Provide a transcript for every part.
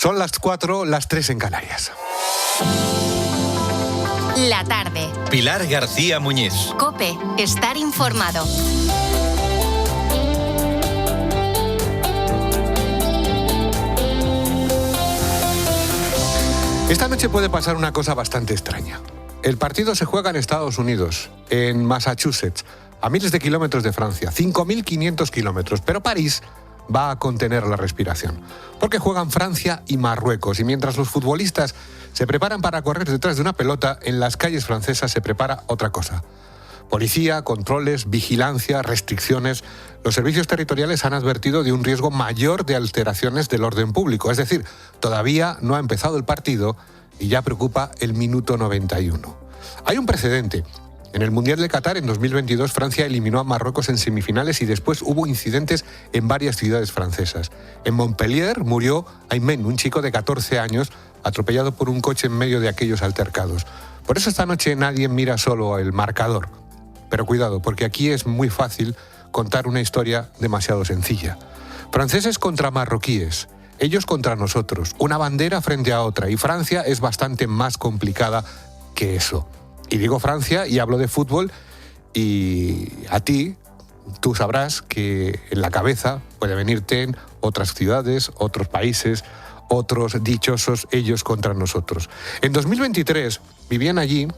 Son las 4, las 3 en Canarias. La tarde. Pilar García Muñiz. COPE. Estar informado. Esta noche puede pasar una cosa bastante extraña. El partido se juega en Estados Unidos, en Massachusetts, a miles de kilómetros de Francia, 5.500 kilómetros, pero París va a contener la respiración, porque juegan Francia y Marruecos, y mientras los futbolistas se preparan para correr detrás de una pelota, en las calles francesas se prepara otra cosa. Policía, controles, vigilancia, restricciones. Los servicios territoriales han advertido de un riesgo mayor de alteraciones del orden público. Es decir, todavía no ha empezado el partido y ya preocupa el minuto 91. Hay un precedente. En el Mundial de Qatar, en 2022, Francia eliminó a Marruecos en semifinales y después hubo incidentes en varias ciudades francesas. En Montpellier murió Aymen, un chico de 14 años, atropellado por un coche en medio de aquellos altercados. Por eso esta noche nadie mira solo el marcador. Pero cuidado, porque aquí es muy fácil contar una historia demasiado sencilla. Franceses contra marroquíes, ellos contra nosotros, una bandera frente a otra, y Francia es bastante más complicada que eso. Y digo Francia y hablo de fútbol, y a ti, tú sabrás que en la cabeza puede venirte en otras ciudades, otros países, otros dichosos ellos contra nosotros. En 2023 vivían allí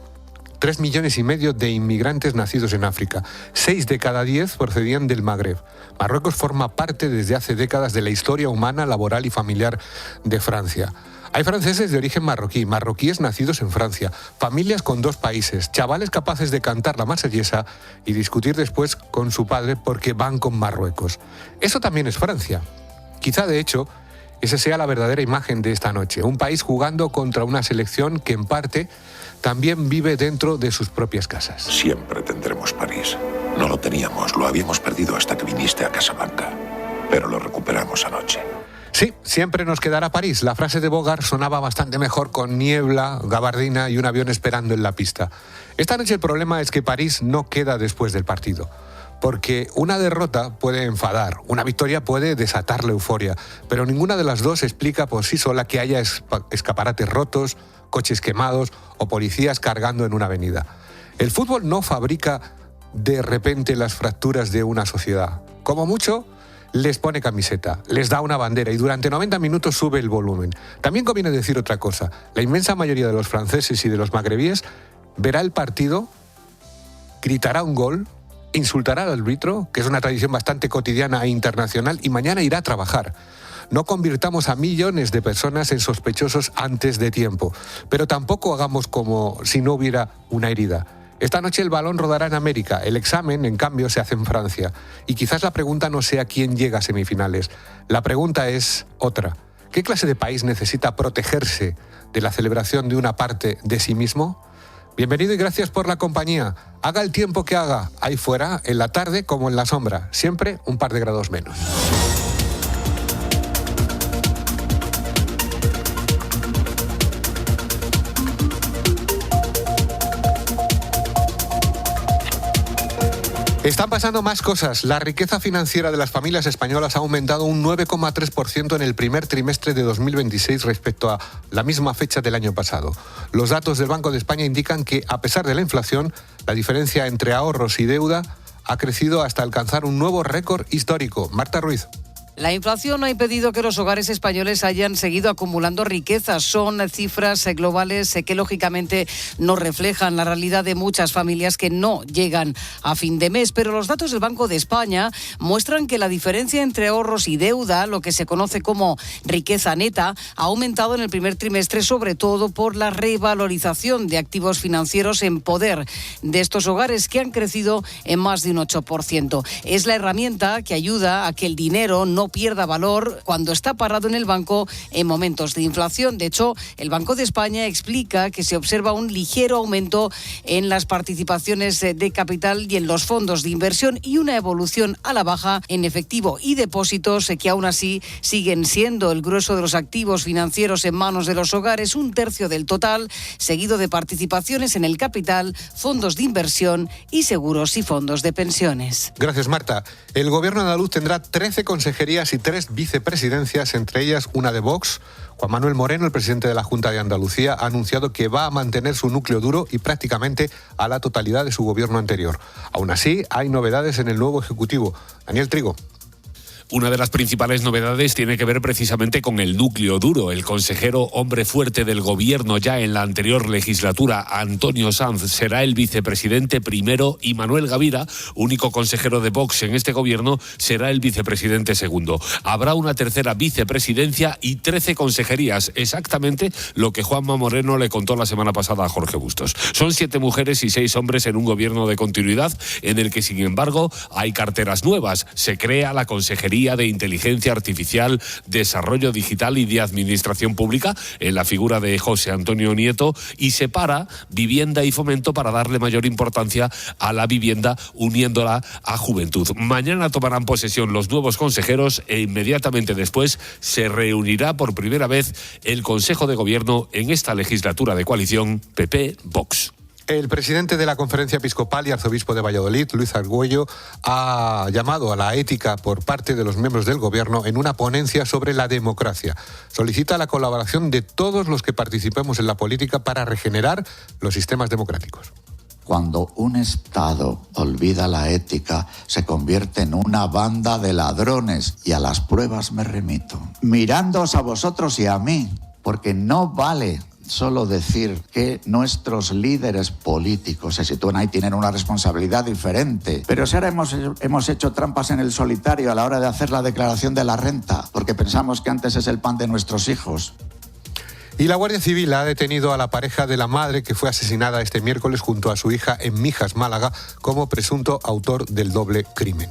3,5 millones de inmigrantes nacidos en África. 6 de cada 10 procedían del Magreb. Marruecos forma parte desde hace décadas de la historia humana, laboral y familiar de Francia. Hay franceses de origen marroquí, marroquíes nacidos en Francia, familias con 2 países, chavales capaces de cantar la marsellesa y discutir después con su padre porque van con Marruecos. Eso también es Francia. Quizá, de hecho, esa sea la verdadera imagen de esta noche. Un país jugando contra una selección que, en parte, también vive dentro de sus propias casas. Siempre tendremos París. No lo teníamos, lo habíamos perdido hasta que viniste a Casablanca. Pero lo recuperamos anoche. Sí, siempre nos quedará París. La frase de Bogart sonaba bastante mejor con niebla, gabardina y un avión esperando en la pista. Esta noche el problema es que París no queda después del partido. Porque una derrota puede enfadar, una victoria puede desatar la euforia, pero ninguna de las dos explica por sí sola que haya escaparates rotos, coches quemados o policías cargando en una avenida. El fútbol no fabrica de repente las fracturas de una sociedad. Como mucho, les pone camiseta, les da una bandera y durante 90 minutos sube el volumen. También conviene decir otra cosa. La inmensa mayoría de los franceses y de los magrebíes verá el partido, gritará un gol, insultará al árbitro, que es una tradición bastante cotidiana e internacional, y mañana irá a trabajar. No convirtamos a millones de personas en sospechosos antes de tiempo, pero tampoco hagamos como si no hubiera una herida. Esta noche el balón rodará en América, el examen, en cambio, se hace en Francia. Y quizás la pregunta no sea quién llega a semifinales. La pregunta es otra. ¿Qué clase de país necesita protegerse de la celebración de una parte de sí mismo? Bienvenido y gracias por la compañía. Haga el tiempo que haga, ahí fuera, en la tarde como en la sombra. Siempre un par de grados menos. Están pasando más cosas. La riqueza financiera de las familias españolas ha aumentado un 9,3% en el primer trimestre de 2026 respecto a la misma fecha del año pasado. Los datos del Banco de España indican que, a pesar de la inflación, la diferencia entre ahorros y deuda ha crecido hasta alcanzar un nuevo récord histórico. Marta Ruiz. La inflación ha impedido que los hogares españoles hayan seguido acumulando riquezas. Son cifras globales que lógicamente no reflejan la realidad de muchas familias que no llegan a fin de mes. Pero los datos del Banco de España muestran que la diferencia entre ahorros y deuda, lo que se conoce como riqueza neta, ha aumentado en el primer trimestre, sobre todo por la revalorización de activos financieros en poder de estos hogares, que han crecido en más de un 8%. Es la herramienta que ayuda a que el dinero no pierda valor cuando está parado en el banco en momentos de inflación. De hecho, el Banco de España explica que se observa un ligero aumento en las participaciones de capital y en los fondos de inversión y una evolución a la baja en efectivo y depósitos que aún así siguen siendo el grueso de los activos financieros en manos de los hogares, 1/3 del total, seguido de participaciones en el capital, fondos de inversión y seguros y fondos de pensiones. Gracias, Marta. El gobierno andaluz tendrá 13 consejerías consejerías y 3 vicepresidencias, entre ellas una de Vox. Juan Manuel Moreno, el presidente de la Junta de Andalucía, ha anunciado que va a mantener su núcleo duro y prácticamente a la totalidad de su gobierno anterior. Aún así, hay novedades en el nuevo Ejecutivo. Daniel Trigo. Una de las principales novedades tiene que ver precisamente con el núcleo duro. El consejero hombre fuerte del gobierno ya en la anterior legislatura, Antonio Sanz, será el vicepresidente primero y Manuel Gavira, único consejero de Vox en este gobierno, será el vicepresidente segundo. Habrá una tercera vicepresidencia y 13 consejerías, exactamente lo que Juanma Moreno le contó la semana pasada a Jorge Bustos. Son 7 mujeres y 6 hombres en un gobierno de continuidad en el que, sin embargo, hay carteras nuevas. Se crea la Consejería de Inteligencia Artificial, Desarrollo Digital y de Administración Pública, en la figura de José Antonio Nieto, y separa Vivienda y Fomento para darle mayor importancia a la vivienda, uniéndola a Juventud. Mañana tomarán posesión los nuevos consejeros e inmediatamente después se reunirá por primera vez el Consejo de Gobierno en esta legislatura de coalición PP-Vox. El presidente de la Conferencia Episcopal y arzobispo de Valladolid, Luis Argüello, ha llamado a la ética por parte de los miembros del Gobierno en una ponencia sobre la democracia. Solicita la colaboración de todos los que participemos en la política para regenerar los sistemas democráticos. Cuando un Estado olvida la ética, se convierte en una banda de ladrones, y a las pruebas me remito. Mirándoos a vosotros y a mí, porque no vale solo decir que nuestros líderes políticos se sitúan ahí, tienen una responsabilidad diferente. Pero si ahora hemos hecho trampas en el solitario a la hora de hacer la declaración de la renta, porque pensamos que antes es el pan de nuestros hijos. Y la Guardia Civil ha detenido a la pareja de la madre que fue asesinada este miércoles junto a su hija en Mijas, Málaga, como presunto autor del doble crimen.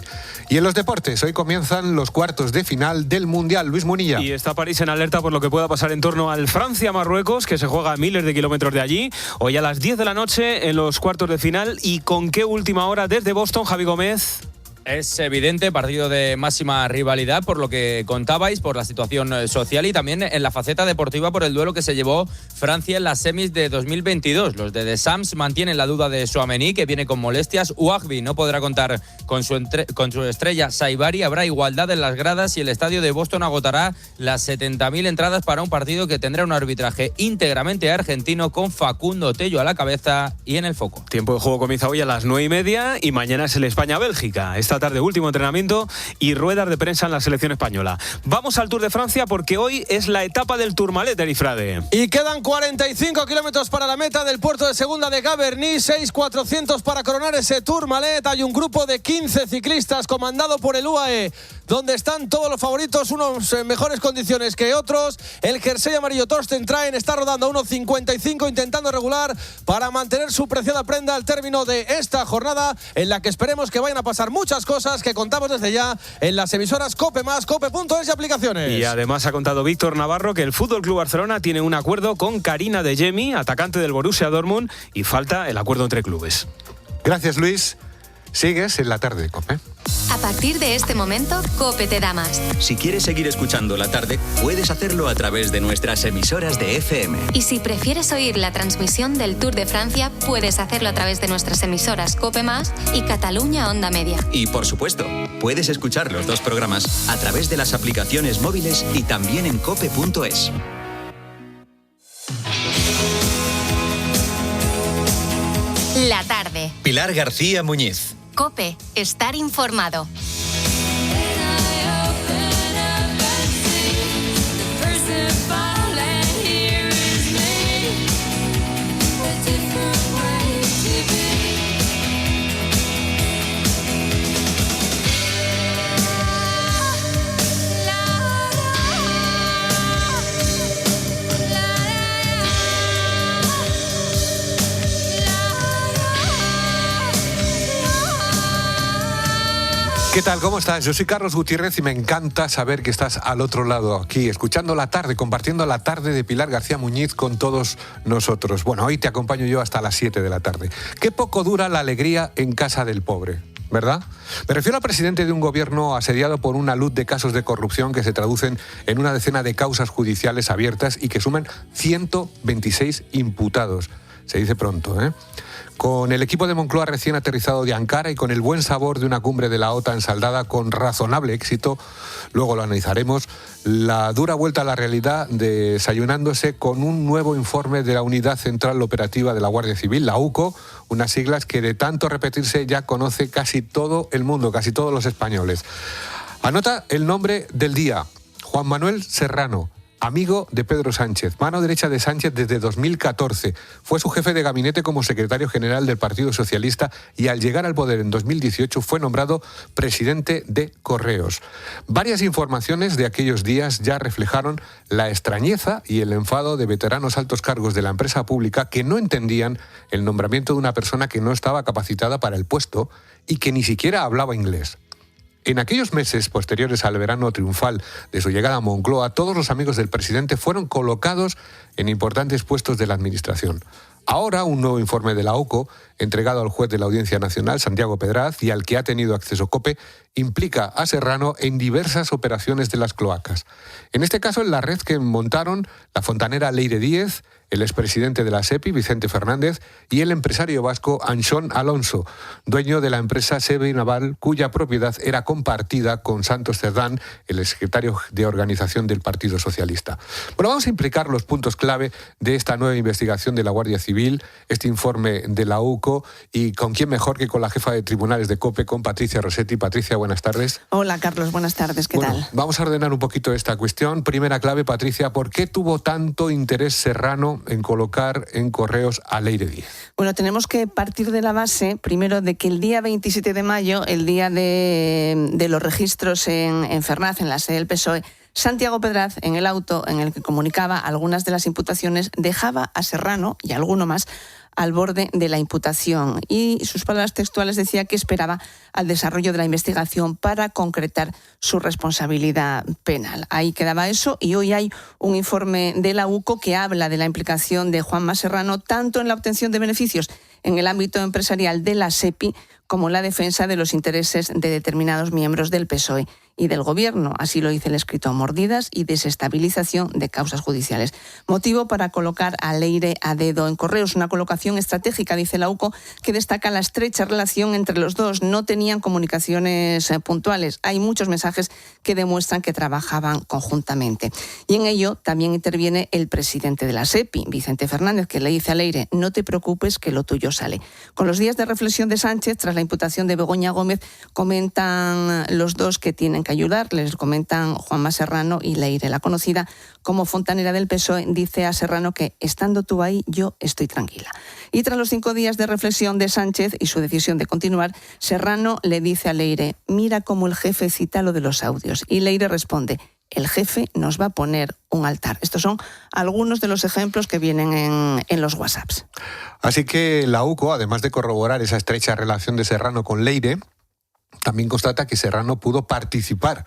Y en los deportes, hoy comienzan los cuartos de final del Mundial. Luis Munilla. Y está París en alerta por lo que pueda pasar en torno al Francia-Marruecos, que se juega a miles de kilómetros de allí. Hoy a las 10 de la noche en los cuartos de final. ¿Y con qué última hora desde Boston, Javi Gómez? Es evidente, partido de máxima rivalidad por lo que contabais, por la situación social y también en la faceta deportiva por el duelo que se llevó Francia en las semis de 2022. Los de Deschamps mantienen la duda de Tchouaméni, que viene con molestias. Ouahbi no podrá contar con su estrella Saibari. Habrá igualdad en las gradas y el estadio de Boston agotará las 70.000 entradas para un partido que tendrá un arbitraje íntegramente argentino, con Facundo Tello a la cabeza y en el foco. Tiempo de juego comienza hoy a las 9:30 y mañana es el España-Bélgica. Esta tarde último entrenamiento y ruedas de prensa en la selección española. Vamos al Tour de Francia porque hoy es la etapa del Tourmalet, Erifrade. Y quedan 45 kilómetros para la meta del puerto de segunda de Gaverny, 6.400 para coronar ese Tourmalet. Hay un grupo de 15 ciclistas comandado por el UAE, donde están todos los favoritos, unos en mejores condiciones que otros. El jersey amarillo Torsten Traen está rodando a 1.55, intentando regular para mantener su preciada prenda al término de esta jornada, en la que esperemos que vayan a pasar muchas cosas que contamos desde ya en las emisoras COPE+, COPE.es y aplicaciones. Y además ha contado Víctor Navarro que el FC Barcelona tiene un acuerdo con Karina Dejemi, atacante del Borussia Dortmund, y falta el acuerdo entre clubes. Gracias, Luis. Sigues en la tarde de COPE. A partir de este momento, COPE te da más. Si quieres seguir escuchando la tarde, puedes hacerlo a través de nuestras emisoras de FM. Y si prefieres oír la transmisión del Tour de Francia, puedes hacerlo a través de nuestras emisoras COPE+ y Cataluña Onda Media. Y por supuesto, puedes escuchar los dos programas a través de las aplicaciones móviles y también en cope.es. La tarde. Pilar García Muñiz. COPE, estar informado. ¿Qué tal? ¿Cómo estás? Yo soy Carlos Gutiérrez y me encanta saber que estás al otro lado, aquí, escuchando la tarde, compartiendo la tarde de Pilar García Muñiz con todos nosotros. Bueno, hoy te acompaño yo hasta las 7 de la tarde. Qué poco dura la alegría en casa del pobre, ¿verdad? Me refiero al presidente de un gobierno asediado por una luz de casos de corrupción que se traducen en una decena de causas judiciales abiertas y que suman 126 imputados. se dice pronto, ¿eh? Con el equipo de Moncloa recién aterrizado de Ankara y con el buen sabor de una cumbre de la OTAN saldada con razonable éxito, luego lo analizaremos, la dura vuelta a la realidad desayunándose con un nuevo informe de la Unidad Central Operativa de la Guardia Civil, la UCO, unas siglas que de tanto repetirse ya conoce casi todo el mundo, casi todos los españoles. Anota el nombre del día, Juan Manuel Serrano. Amigo de Pedro Sánchez, mano derecha de Sánchez desde 2014. Fue su jefe de gabinete como secretario general del Partido Socialista y al llegar al poder en 2018 fue nombrado presidente de Correos. Varias informaciones de aquellos días ya reflejaron la extrañeza y el enfado de veteranos altos cargos de la empresa pública que no entendían el nombramiento de una persona que no estaba capacitada para el puesto y que ni siquiera hablaba inglés. En aquellos meses posteriores al verano triunfal de su llegada a Moncloa, todos los amigos del presidente fueron colocados en importantes puestos de la administración. Ahora, un nuevo informe de la UCO, entregado al juez de la Audiencia Nacional, Santiago Pedraz, y al que ha tenido acceso COPE, implica a Serrano en diversas operaciones de las cloacas. En este caso, en la red que montaron la fontanera Leire Díez, el expresidente de la SEPI, Vicente Fernández, y el empresario vasco Anxón Alonso, dueño de la empresa Sebe Naval, cuya propiedad era compartida con Santos Cerdán, el secretario de organización del Partido Socialista. Bueno, vamos a implicar los puntos clave de esta nueva investigación de la Guardia Civil, este informe de la UCO, y con quién mejor que con la jefa de tribunales de COPE, con Patricia Rossetti. Patricia, buenas tardes. Hola, Carlos, buenas tardes, ¿qué tal? Vamos a ordenar un poquito esta cuestión. Primera clave, Patricia, ¿por qué tuvo tanto interés Serrano en colocar en Correos a Leire Díez? Bueno, tenemos que partir de la base, primero, de que el día 27 de mayo, el día de los registros en Fernaz, en la sede del PSOE, Santiago Pedraz, en el auto en el que comunicaba algunas de las imputaciones, dejaba a Serrano y alguno más al borde de la imputación, y sus palabras textuales decía que esperaba al desarrollo de la investigación para concretar su responsabilidad penal. Ahí quedaba eso, y hoy hay un informe de la UCO que habla de la implicación de Juanma Serrano tanto en la obtención de beneficios en el ámbito empresarial de la SEPI como en la defensa de los intereses de determinados miembros del PSOE y del Gobierno. Así lo dice el escrito: mordidas y desestabilización de causas judiciales. Motivo para colocar a Leire a dedo en Correos. Una colocación estratégica, dice la UCO, que destaca la estrecha relación entre los dos. No tenían comunicaciones puntuales. Hay muchos mensajes que demuestran que trabajaban conjuntamente. Y en ello también interviene el presidente de la SEPI, Vicente Fernández, que le dice a Leire: no te preocupes, que lo tuyo sale. Con los días de reflexión de Sánchez, tras la imputación de Begoña Gómez, comentan los dos que tienen que ayudar. Les comentan Juanma Serrano y Leire. La conocida como fontanera del PSOE dice a Serrano que, estando tú ahí, yo estoy tranquila. Y tras los 5 días de reflexión de Sánchez y su decisión de continuar, Serrano le dice a Leire: mira cómo el jefe cita lo de los audios. Y Leire responde: el jefe nos va a poner un altar. Estos son algunos de los ejemplos que vienen en los WhatsApps. Así que la UCO, además de corroborar esa estrecha relación de Serrano con Leire, también constata que Serrano pudo participar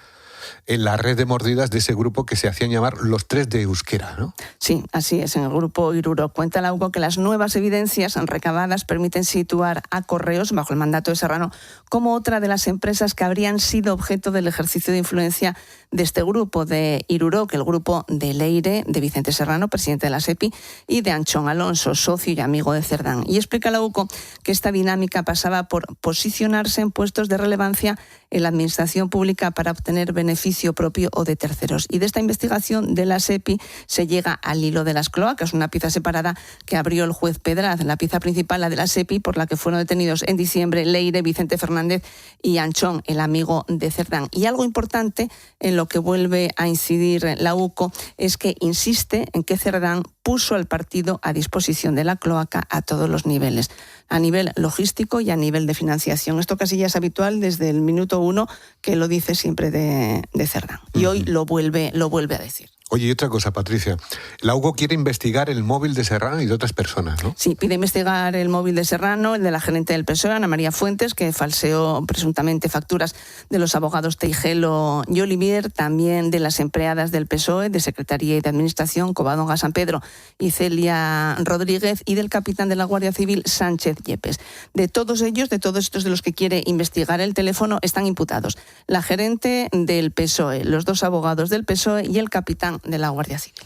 en la red de mordidas de ese grupo que se hacían llamar los 3 de Euskera, ¿no? Sí, así es, en el grupo Iruro. Cuenta la UCO que las nuevas evidencias recabadas permiten situar a Correos, bajo el mandato de Serrano, como otra de las empresas que habrían sido objeto del ejercicio de influencia de este grupo de Iruro, que el grupo de Leire, de Vicente Serrano, presidente de la SEPI, y de Anxón Alonso, socio y amigo de Cerdán. Y explica la UCO que esta dinámica pasaba por posicionarse en puestos de relevancia en la administración pública para obtener beneficio propio o de terceros. Y de esta investigación de la SEPI se llega al hilo de las cloacas, una pieza separada que abrió el juez Pedraz. La pieza principal, la de la SEPI, por la que fueron detenidos en diciembre Leire, Vicente Fernández y Anxón, el amigo de Cerdán. Y algo importante en lo que vuelve a incidir la UCO es que insiste en que Cerdán puso al partido a disposición de la cloaca a todos los niveles, a nivel logístico y a nivel de financiación. Esto casi ya es habitual desde el minuto 1, que lo dice siempre de Cerdán. Y hoy lo vuelve a decir. Oye, y otra cosa, Patricia. La UCO quiere investigar el móvil de Serrano y de otras personas, ¿no? Sí, pide investigar el móvil de Serrano, el de la gerente del PSOE, Ana María Fuentes, que falseó presuntamente facturas de los abogados Teijelo y Olivier, también de las empleadas del PSOE, de Secretaría y de Administración, Covadonga San Pedro y Celia Rodríguez, y del capitán de la Guardia Civil, Sánchez Yepes. De todos ellos, de todos estos de los que quiere investigar el teléfono, están imputados la gerente del PSOE, los 2 abogados del PSOE y el capitán de la Guardia Civil.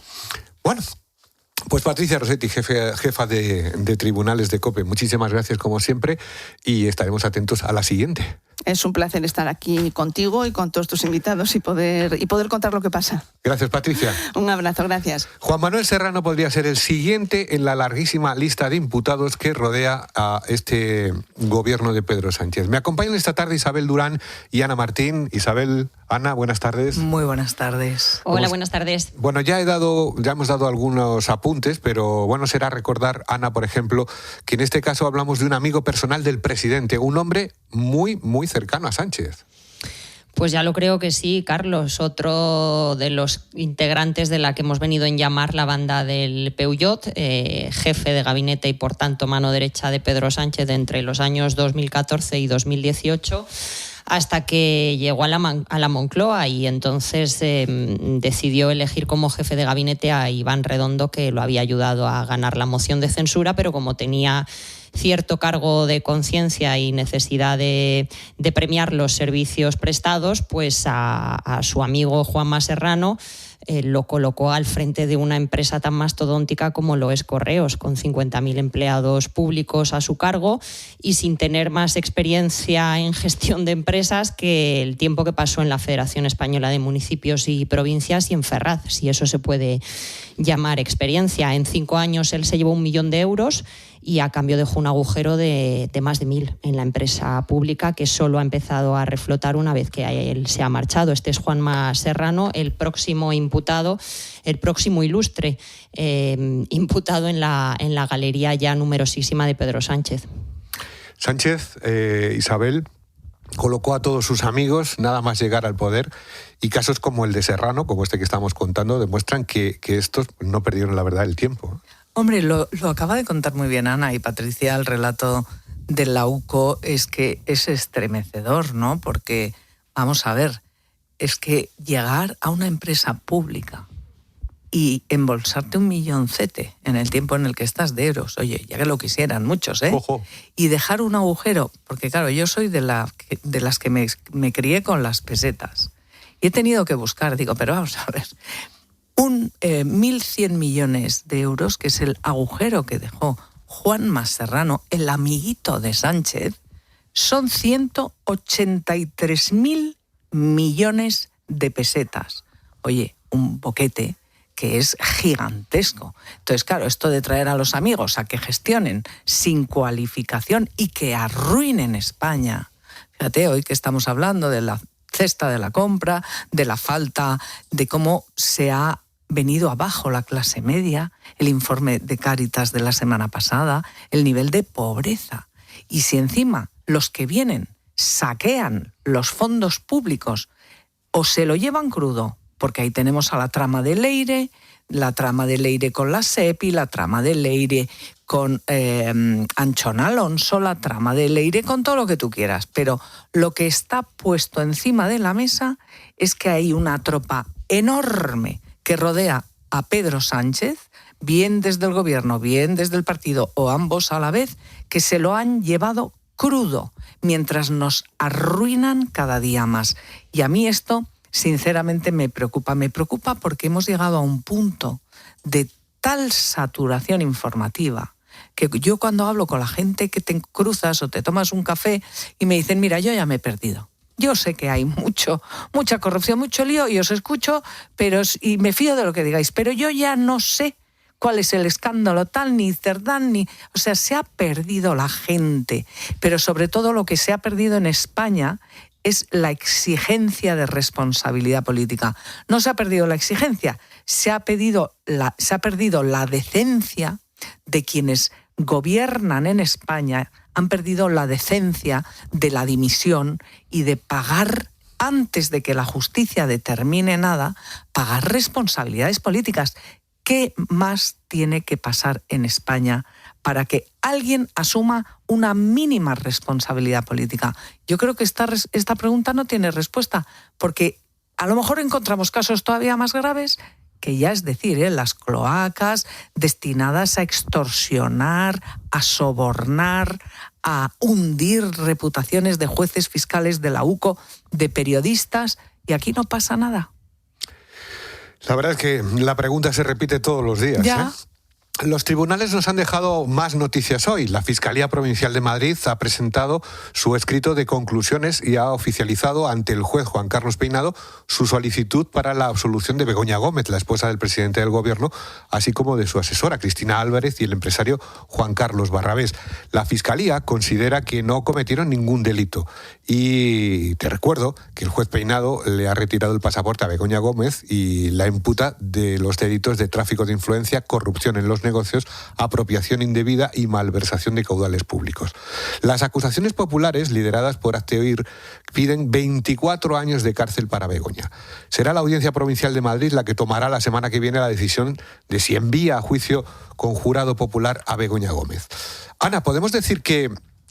Bueno, Pues Patricia Rossetti, jefa de tribunales de COPE, muchísimas gracias como siempre y estaremos atentos a la siguiente. Es un placer estar aquí contigo y con todos tus invitados y poder contar lo que pasa. Gracias, Patricia. Un abrazo, gracias. Juan Manuel Serrano podría ser el siguiente en la larguísima lista de imputados que rodea a este gobierno de Pedro Sánchez. Me acompañan esta tarde Isabel Durán y Ana Martín. Isabel, Ana, buenas tardes. Muy buenas tardes. Hola, buenas tardes. Bueno, ya hemos dado algunos apuntes, pero bueno será recordar, Ana, por ejemplo, que en este caso hablamos de un amigo personal del presidente, un hombre muy cercano a Sánchez. Pues ya lo creo que sí, Carlos, otro de los integrantes de la que hemos venido en llamar la banda del Peugeot, jefe de gabinete y por tanto mano derecha de Pedro Sánchez entre los años 2014 y 2018, hasta que llegó a la Moncloa y entonces decidió elegir como jefe de gabinete a Iván Redondo, que lo había ayudado a ganar la moción de censura, pero como tenía cierto cargo de conciencia y necesidad de premiar los servicios prestados, pues a su amigo Juanma Serrano lo colocó al frente de una empresa tan mastodóntica como lo es Correos, con 50.000 empleados públicos a su cargo y sin tener más experiencia en gestión de empresas que el tiempo que pasó en la Federación Española de Municipios y Provincias y en Ferraz, si eso se puede llamar experiencia. En 5 años él se llevó 1 millón de euros y a cambio dejó un agujero de más de 1.000 en la empresa pública, que solo ha empezado a reflotar una vez que él se ha marchado. Este es Juanma Serrano, el próximo imputado, el próximo ilustre imputado en la galería ya numerosísima de Pedro Sánchez. Sánchez, Isabel, colocó a todos sus amigos nada más llegar al poder y casos como el de Serrano, como este que estamos contando, demuestran que estos no perdieron la verdad el tiempo. Hombre, lo acaba de contar muy bien Ana y Patricia, el relato de la UCO es que es estremecedor, ¿no? Porque, vamos a ver, es que llegar a una empresa pública y embolsarte 1 milloncete en el tiempo en el que estás de euros, oye, ya que lo quisieran muchos, ¿eh? Ojo. Y dejar un agujero, porque claro, yo soy de las que me crié con las pesetas y he tenido que buscar, digo, pero vamos a ver, 1.100 millones de euros, que es el agujero que dejó Juanma Serrano, el amiguito de Sánchez, son 183.000 millones de pesetas. Oye, un boquete que es gigantesco. Entonces, claro, esto de traer a los amigos a que gestionen sin cualificación y que arruinen España. Fíjate, hoy que estamos hablando de la cesta de la compra, de la falta, de cómo se ha venido abajo la clase media, el informe de Cáritas de la semana pasada, el nivel de pobreza. Y si encima los que vienen saquean los fondos públicos o se lo llevan crudo, porque ahí tenemos a la trama de Leire con la SEPI, la trama de Leire con Anchón Alonso, la trama de Leire con todo lo que tú quieras. Pero lo que está puesto encima de la mesa es que hay una tropa enorme que rodea a Pedro Sánchez, bien desde el gobierno, bien desde el partido o ambos a la vez, que se lo han llevado crudo, mientras nos arruinan cada día más. Y a mí esto, sinceramente, me preocupa porque hemos llegado a un punto de tal saturación informativa que yo cuando hablo con la gente que te cruzas o te tomas un café y me dicen, mira, yo ya me he perdido. Yo sé que hay mucha corrupción, mucho lío y os escucho y me fío de lo que digáis, pero yo ya no sé cuál es el escándalo tal, ni cerdán, o sea, se ha perdido la gente, pero sobre todo lo que se ha perdido en España es la exigencia de responsabilidad política. No se ha perdido la exigencia, se ha perdido la decencia de quienes gobiernan en España, han perdido la decencia de la dimisión y de pagar, antes de que la justicia determine nada, pagar responsabilidades políticas. ¿Qué más tiene que pasar en España para que alguien asuma una mínima responsabilidad política? Yo creo que esta pregunta no tiene respuesta, porque a lo mejor encontramos casos todavía más graves, que ya es decir, las cloacas destinadas a extorsionar, a sobornar, a hundir reputaciones de jueces fiscales de la UCO, de periodistas, y aquí no pasa nada. La verdad es que la pregunta se repite todos los días. Ya. Los tribunales nos han dejado más noticias hoy. La Fiscalía Provincial de Madrid ha presentado su escrito de conclusiones y ha oficializado ante el juez Juan Carlos Peinado su solicitud para la absolución de Begoña Gómez, la esposa del presidente del Gobierno, así como de su asesora Cristina Álvarez y el empresario Juan Carlos Barrabés. La Fiscalía considera que no cometieron ningún delito y te recuerdo que el juez Peinado le ha retirado el pasaporte a Begoña Gómez y la imputa de los delitos de tráfico de influencia, corrupción en los negocios, apropiación indebida y malversación de caudales públicos. Las acusaciones populares, lideradas por Hazte Oír, piden 24 años de cárcel para Begoña. Será la Audiencia Provincial de Madrid la que tomará la semana que viene la decisión de si envía a juicio con jurado popular a Begoña Gómez. Ana, ¿podemos decir que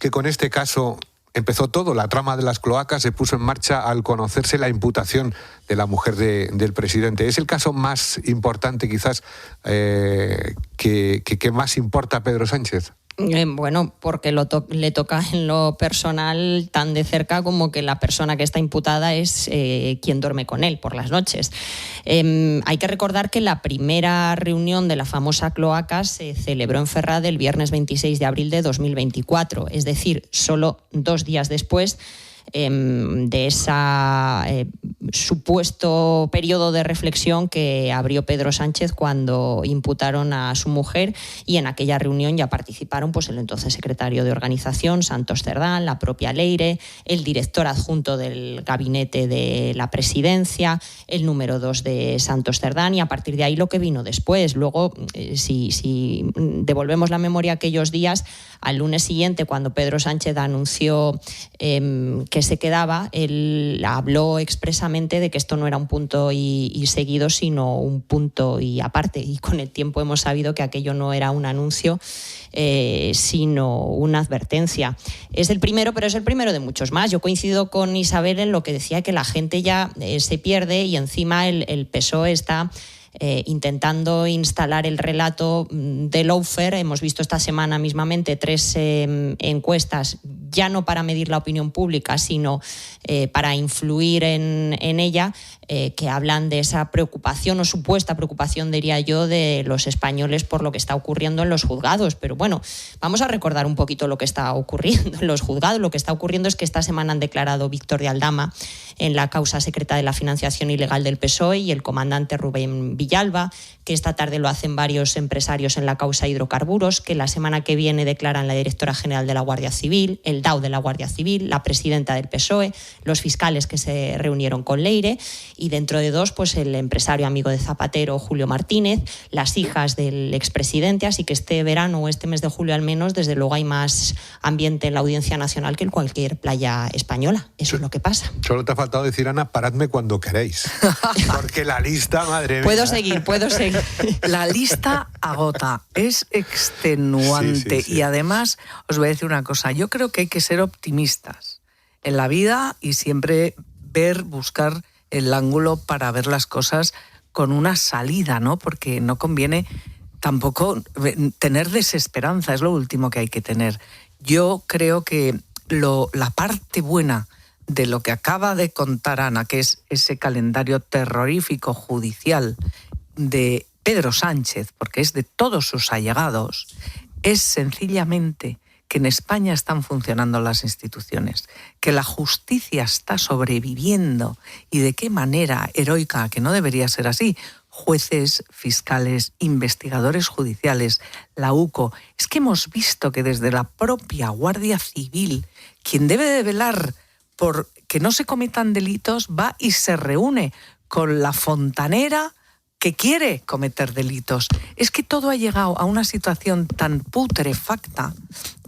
con este caso empezó todo? La trama de las cloacas se puso en marcha al conocerse la imputación de la mujer del presidente. ¿Es el caso más importante, quizás, que más importa a Pedro Sánchez? Bueno, porque le toca en lo personal tan de cerca como que la persona que está imputada es quien duerme con él por las noches. Hay que recordar que la primera reunión de la famosa cloaca se celebró en Ferrad el viernes 26 de abril de 2024, es decir, solo 2 días después de ese supuesto periodo de reflexión que abrió Pedro Sánchez cuando imputaron a su mujer, y en aquella reunión ya participaron pues el entonces secretario de Organización, Santos Cerdán, la propia Leire, el director adjunto del gabinete de la presidencia, el número 2 de Santos Cerdán, y a partir de ahí lo que vino después. Luego, si devolvemos la memoria a aquellos días, al lunes siguiente, cuando Pedro Sánchez anunció que se quedaba, él habló expresamente de que esto no era un punto y seguido, sino un punto y aparte, y con el tiempo hemos sabido que aquello no era un anuncio, sino una advertencia. Es el primero, pero es el primero de muchos más. Yo coincido con Isabel en lo que decía, que la gente ya se pierde, y encima el PSOE está intentando instalar el relato de lawfare. Hemos visto esta semana mismamente 3 encuestas, ya no para medir la opinión pública, sino para influir en ella, que hablan de esa preocupación o supuesta preocupación, diría yo, de los españoles por lo que está ocurriendo en los juzgados. Pero bueno, vamos a recordar un poquito lo que está ocurriendo en los juzgados. Lo que está ocurriendo es que esta semana han declarado Víctor de Aldama en la causa secreta de la financiación ilegal del PSOE y el comandante Rubén Villalba, que esta tarde lo hacen varios empresarios en la causa hidrocarburos, que la semana que viene declaran la directora general de la Guardia Civil, el DAO de la Guardia Civil, la presidenta del PSOE, los fiscales que se reunieron con Leire, y dentro de 2, pues el empresario amigo de Zapatero, Julio Martínez, las hijas del expresidente. Así que este verano o este mes de julio al menos, desde luego hay más ambiente en la Audiencia Nacional que en cualquier playa española. Eso es lo que pasa. Solo te ha faltado decir, Ana, paradme cuando queréis. Porque la lista, madre mía. Puedo seguir. La lista agota, es extenuante. Sí. Y además, os voy a decir una cosa, yo creo que hay que ser optimistas en la vida y siempre buscar el ángulo para ver las cosas con una salida, ¿no? Porque no conviene tampoco tener desesperanza, es lo último que hay que tener. Yo creo que la parte buena de lo que acaba de contar Ana, que es ese calendario terrorífico judicial de Pedro Sánchez, porque es de todos sus allegados, es sencillamente que en España están funcionando las instituciones, que la justicia está sobreviviendo, y de qué manera heroica, que no debería ser así. Jueces, fiscales, investigadores judiciales, la UCO. Es que hemos visto que desde la propia Guardia Civil, quien debe de velar por que no se cometan delitos, va y se reúne con la fontanera que quiere cometer delitos. Es que todo ha llegado a una situación tan putrefacta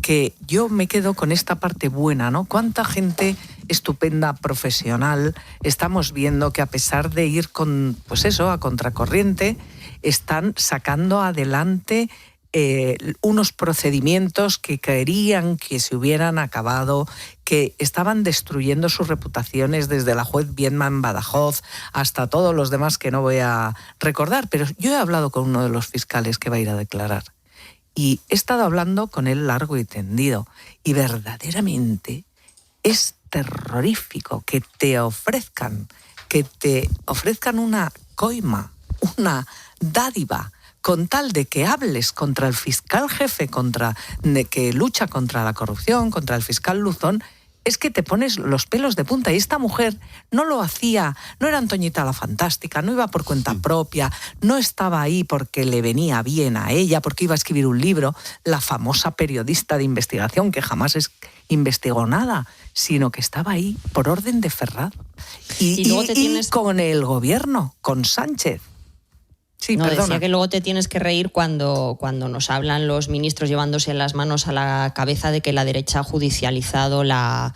que yo me quedo con esta parte buena, ¿no? Cuánta gente estupenda, profesional, estamos viendo que a pesar de ir a contracorriente, están sacando adelante unos procedimientos que querían que se hubieran acabado, que estaban destruyendo sus reputaciones, desde la juez Biedman Badajoz hasta todos los demás que no voy a recordar. Pero yo he hablado con uno de los fiscales que va a ir a declarar y he estado hablando con él largo y tendido, y verdaderamente es terrorífico que te ofrezcan una coima, una dádiva con tal de que hables contra el fiscal jefe, de que lucha contra la corrupción, contra el fiscal Luzón, es que te pones los pelos de punta. Y esta mujer no lo hacía, no era Antoñita la Fantástica, no iba por cuenta propia, no estaba ahí porque le venía bien a ella, porque iba a escribir un libro, la famosa periodista de investigación que jamás investigó nada, sino que estaba ahí por orden de Ferraz. Y con el gobierno, con Sánchez. Sí, no, perdona. decía que luego te tienes que reír cuando nos hablan los ministros llevándose las manos a la cabeza de que la derecha ha judicializado la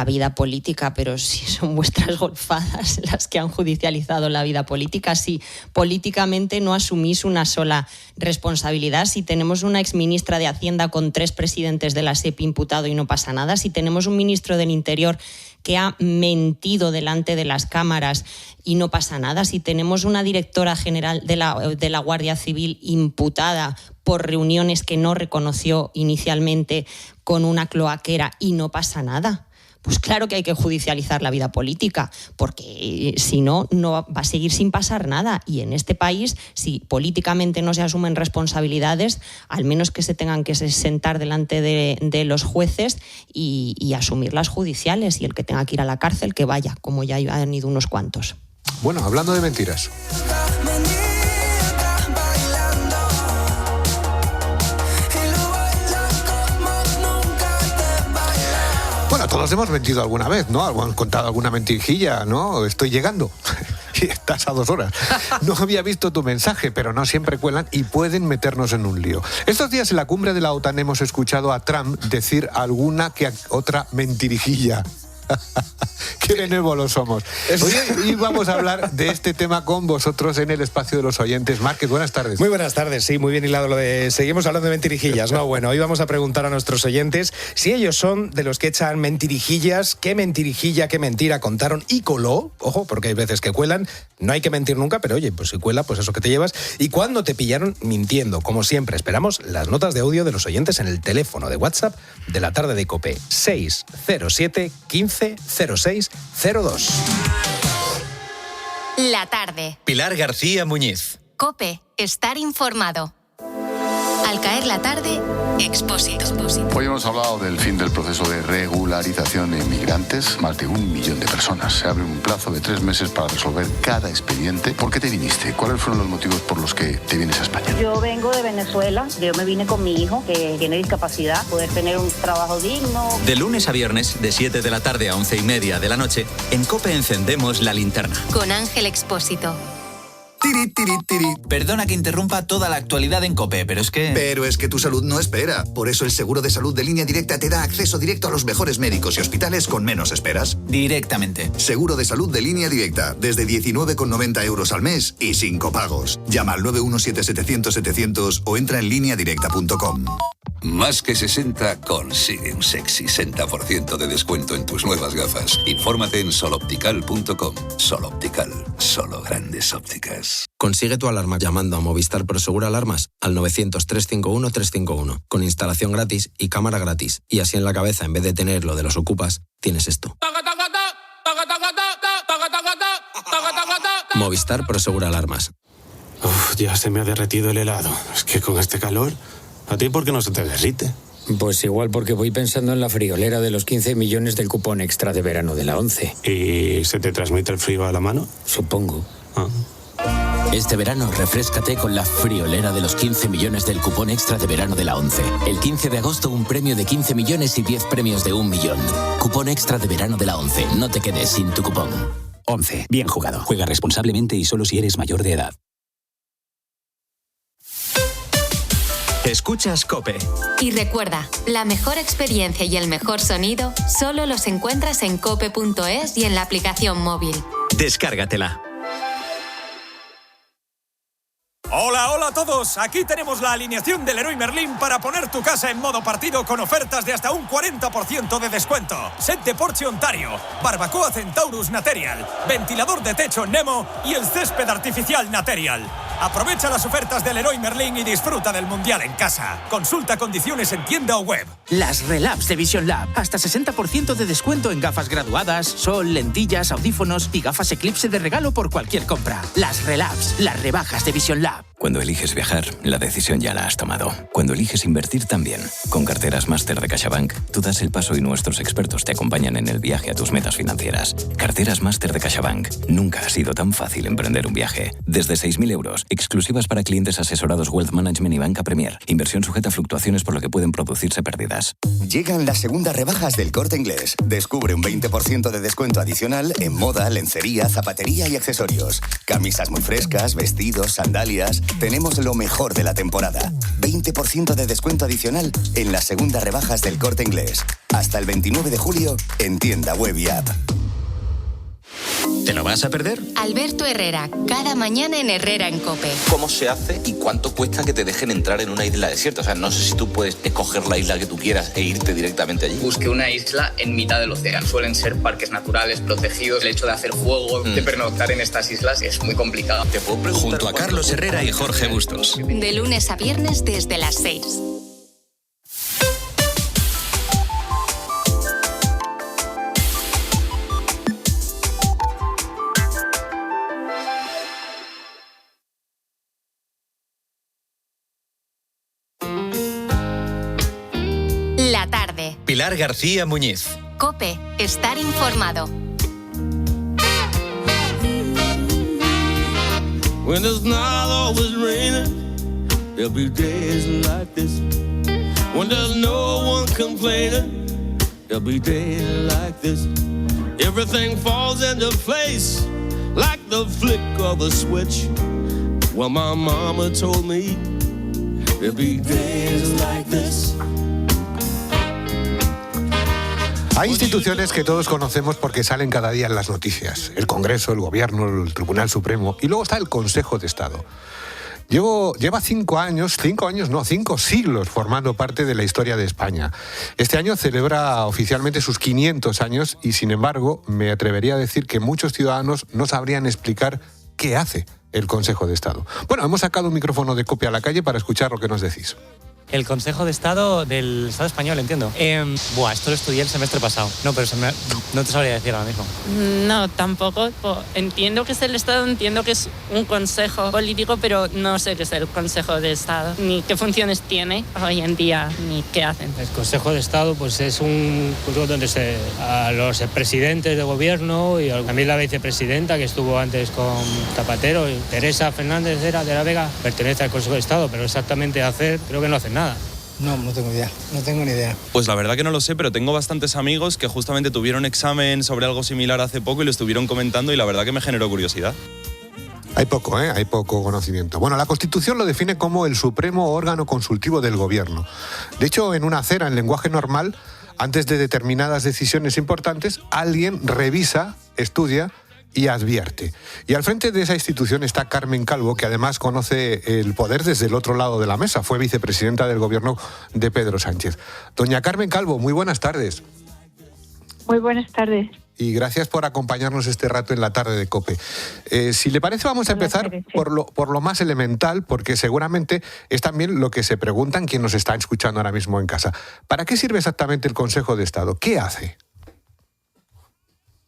vida política, pero si son vuestras golfadas las que han judicializado la vida política, si políticamente no asumís una sola responsabilidad, si tenemos una exministra de Hacienda con 3 presidentes de la SEPI imputado y no pasa nada, si tenemos un ministro del Interior que ha mentido delante de las cámaras y no pasa nada, si tenemos una directora general de la Guardia Civil imputada por reuniones que no reconoció inicialmente con una cloaquera y no pasa nada. Pues claro que hay que judicializar la vida política, porque si no, no va a seguir sin pasar nada. Y en este país, si políticamente no se asumen responsabilidades, al menos que se tengan que sentar delante de los jueces y asumir las judiciales. Y el que tenga que ir a la cárcel, que vaya, como ya han ido unos cuantos. Bueno, hablando de mentiras. Bueno, todos hemos mentido alguna vez, ¿no? Han contado alguna mentirijilla, ¿no? Estoy llegando. Y estás a 2 horas. No había visto tu mensaje, pero no siempre cuelan y pueden meternos en un lío. Estos días en la cumbre de la OTAN hemos escuchado a Trump decir alguna que otra mentirijilla. Qué benévolos somos. Hoy vamos a hablar de este tema con vosotros en el espacio de los oyentes. Márquez, buenas tardes. Muy buenas tardes, sí, muy bien hilado lo de... Seguimos hablando de mentirijillas, ¿no? Bueno, hoy vamos a preguntar a nuestros oyentes si ellos son de los que echan mentirijillas, qué mentirijilla, qué mentira contaron y coló. Ojo, porque hay veces que cuelan. No hay que mentir nunca, pero oye, pues si cuela, pues eso que te llevas. ¿Y cuándo te pillaron mintiendo? Como siempre, esperamos las notas de audio de los oyentes en el teléfono de WhatsApp de la tarde de COPE 607 15 06 02. La tarde. Pilar García Muñiz. COPE. Estar informado. Al caer la tarde, Expósito. Hoy hemos hablado del fin del proceso de regularización de inmigrantes. Más de 1 millón de personas. Se abre un plazo de 3 meses para resolver cada expediente. ¿Por qué te viniste? ¿Cuáles fueron los motivos por los que te vienes a España? Yo vengo de Venezuela. Yo me vine con mi hijo, que tiene discapacidad, poder tener un trabajo digno. De lunes a viernes, de 7 de la tarde a 11:30 de la noche, en COPE encendemos la linterna. Con Ángel Expósito. Perdona que interrumpa toda la actualidad en COPE, pero es que tu salud no espera. Por eso el seguro de salud de Línea Directa te da acceso directo a los mejores médicos y hospitales con menos esperas. Directamente. Seguro de salud de Línea Directa, desde 19,90 € al mes y sin copagos. Llama al 917-700-700 o entra en lineadirecta.com. Más que 60 consigue un sexy 60% de descuento en tus nuevas gafas. Infórmate en soloptical.com. Soloptical, solo grandes ópticas. Consigue tu alarma llamando a Movistar Prosegur Alarmas al 900-351-351, con instalación gratis y cámara gratis. Y así en la cabeza, en vez de tener lo de los ocupas, tienes esto. Movistar Prosegur Alarmas. Uf, ya se me ha derretido el helado. Es que con este calor... ¿A ti por qué no se te derrite? Pues igual porque voy pensando en la friolera de los 15 millones del cupón extra de verano de la 11. ¿Y se te transmite el frío a la mano? Supongo. Este verano refréscate con la friolera de los 15 millones del cupón extra de verano de la 11. El 15 de agosto un premio de 15 millones y 10 premios de 1 millón. Cupón extra de verano de la 11. No te quedes sin tu cupón. 11. Bien jugado. Juega responsablemente y solo si eres mayor de edad. Escuchas COPE. Y recuerda, la mejor experiencia y el mejor sonido solo los encuentras en cope.es y en la aplicación móvil. Descárgatela. Hola a todos, aquí tenemos la alineación del Leroy Merlin para poner tu casa en modo partido con ofertas de hasta un 40% de descuento. Set de porche Ontario, barbacoa Centaurus Material, ventilador de techo Nemo y el césped artificial Material. Aprovecha las ofertas del Leroy Merlin y disfruta del Mundial en casa. Consulta condiciones en tienda o web. Las Relabs de Vision Lab. Hasta 60% de descuento en gafas graduadas, sol, lentillas, audífonos y gafas Eclipse de regalo por cualquier compra. Las Relabs, las rebajas de Vision Lab. Cuando eliges viajar, la decisión ya la has tomado. Cuando eliges invertir también. Con Carteras Máster de CaixaBank, tú das el paso y nuestros expertos te acompañan en el viaje a tus metas financieras. Carteras Máster de CaixaBank. Nunca ha sido tan fácil emprender un viaje. Desde 6.000 euros, exclusivas para clientes asesorados Wealth Management y Banca Premier. Inversión sujeta a fluctuaciones por lo que pueden producirse pérdidas. Llegan las segundas rebajas del Corte Inglés. Descubre un 20% de descuento adicional en moda, lencería, zapatería y accesorios. Camisas muy frescas, vestidos, sandalias. Tenemos lo mejor de la temporada. 20% de descuento adicional en las segundas rebajas del Corte Inglés. Hasta el 29 de julio en tienda web y app. ¿Te lo vas a perder? Alberto Herrera, cada mañana en Herrera en COPE. ¿Cómo se hace y cuánto cuesta que te dejen entrar en una isla desierta? O sea, no sé si tú puedes escoger la isla que tú quieras e irte directamente allí. Busqué una isla en mitad del océano. Suelen ser parques naturales protegidos. El hecho de hacer fuego, de pernoctar en estas islas es muy complicado. Te puedo preguntar. Junto a Carlos Herrera y Jorge Bustos. De lunes a viernes desde las 6. La tarde. Pilar García Muñiz. COPE. Estar informado. When it's not always raining, there'll be days like this. When there's no one complaining, there'll be days like this. Everything falls into place like the flick of a switch. Well, my mama told me there'll be days like this. Hay instituciones que todos conocemos porque salen cada día en las noticias. El Congreso, el Gobierno, el Tribunal Supremo y luego está el Consejo de Estado. Lleva 5 siglos formando parte de la historia de España. Este año celebra oficialmente sus 500 años y, sin embargo, me atrevería a decir que muchos ciudadanos no sabrían explicar qué hace el Consejo de Estado. Bueno, hemos sacado un micrófono de COPE a la calle para escuchar lo que nos decís. El Consejo de Estado del Estado español, entiendo. Esto lo estudié el semestre pasado. No, pero no te sabría decir ahora mismo. No, tampoco. Entiendo que es el Estado, entiendo que es un consejo político, pero no sé qué es el Consejo de Estado, ni qué funciones tiene hoy en día, ni qué hacen. El Consejo de Estado pues es un consejo donde a los presidentes de gobierno y también la vicepresidenta que estuvo antes con Zapatero, Teresa Fernández de la Vega, pertenece al Consejo de Estado, pero exactamente creo que no hacen nada. No tengo ni idea. Pues la verdad que no lo sé, pero tengo bastantes amigos que justamente tuvieron examen sobre algo similar hace poco y lo estuvieron comentando y la verdad que me generó curiosidad. Hay poco conocimiento. Bueno, la Constitución lo define como el supremo órgano consultivo del Gobierno. De hecho, en una acera, en lenguaje normal, antes de determinadas decisiones importantes, alguien revisa, estudia y advierte. Y al frente de esa institución está Carmen Calvo, que además conoce el poder desde el otro lado de la mesa. Fue vicepresidenta del gobierno de Pedro Sánchez. Doña Carmen Calvo, muy buenas tardes. Muy buenas tardes. Y gracias por acompañarnos este rato en la tarde de COPE. Si le parece, vamos a empezar por lo más elemental, porque seguramente es también lo que se preguntan quien nos está escuchando ahora mismo en casa. ¿Para qué sirve exactamente el Consejo de Estado? ¿Qué hace?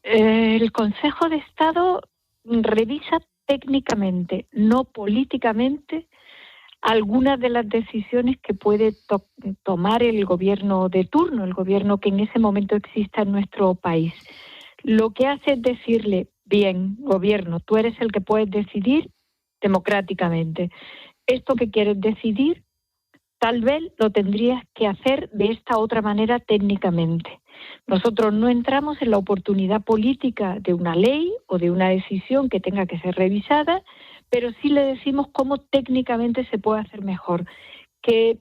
El Consejo de Estado revisa técnicamente, no políticamente, algunas de las decisiones que puede tomar el gobierno de turno, el gobierno que en ese momento exista en nuestro país. Lo que hace es decirle, bien, gobierno, tú eres el que puedes decidir democráticamente. Esto que quieres decidir, tal vez lo tendrías que hacer de esta otra manera técnicamente. Nosotros no entramos en la oportunidad política de una ley o de una decisión que tenga que ser revisada, pero sí le decimos cómo técnicamente se puede hacer mejor, qué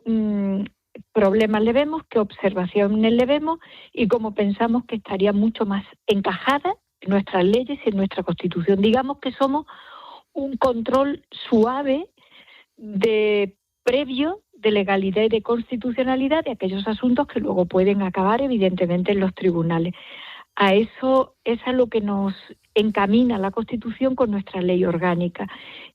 problemas le vemos, qué observaciones le vemos y cómo pensamos que estaría mucho más encajada en nuestras leyes y en nuestra Constitución. Digamos que somos un control suave previo de legalidad y de constitucionalidad de aquellos asuntos que luego pueden acabar evidentemente en los tribunales. A eso es a lo que nos encamina la Constitución con nuestra ley orgánica.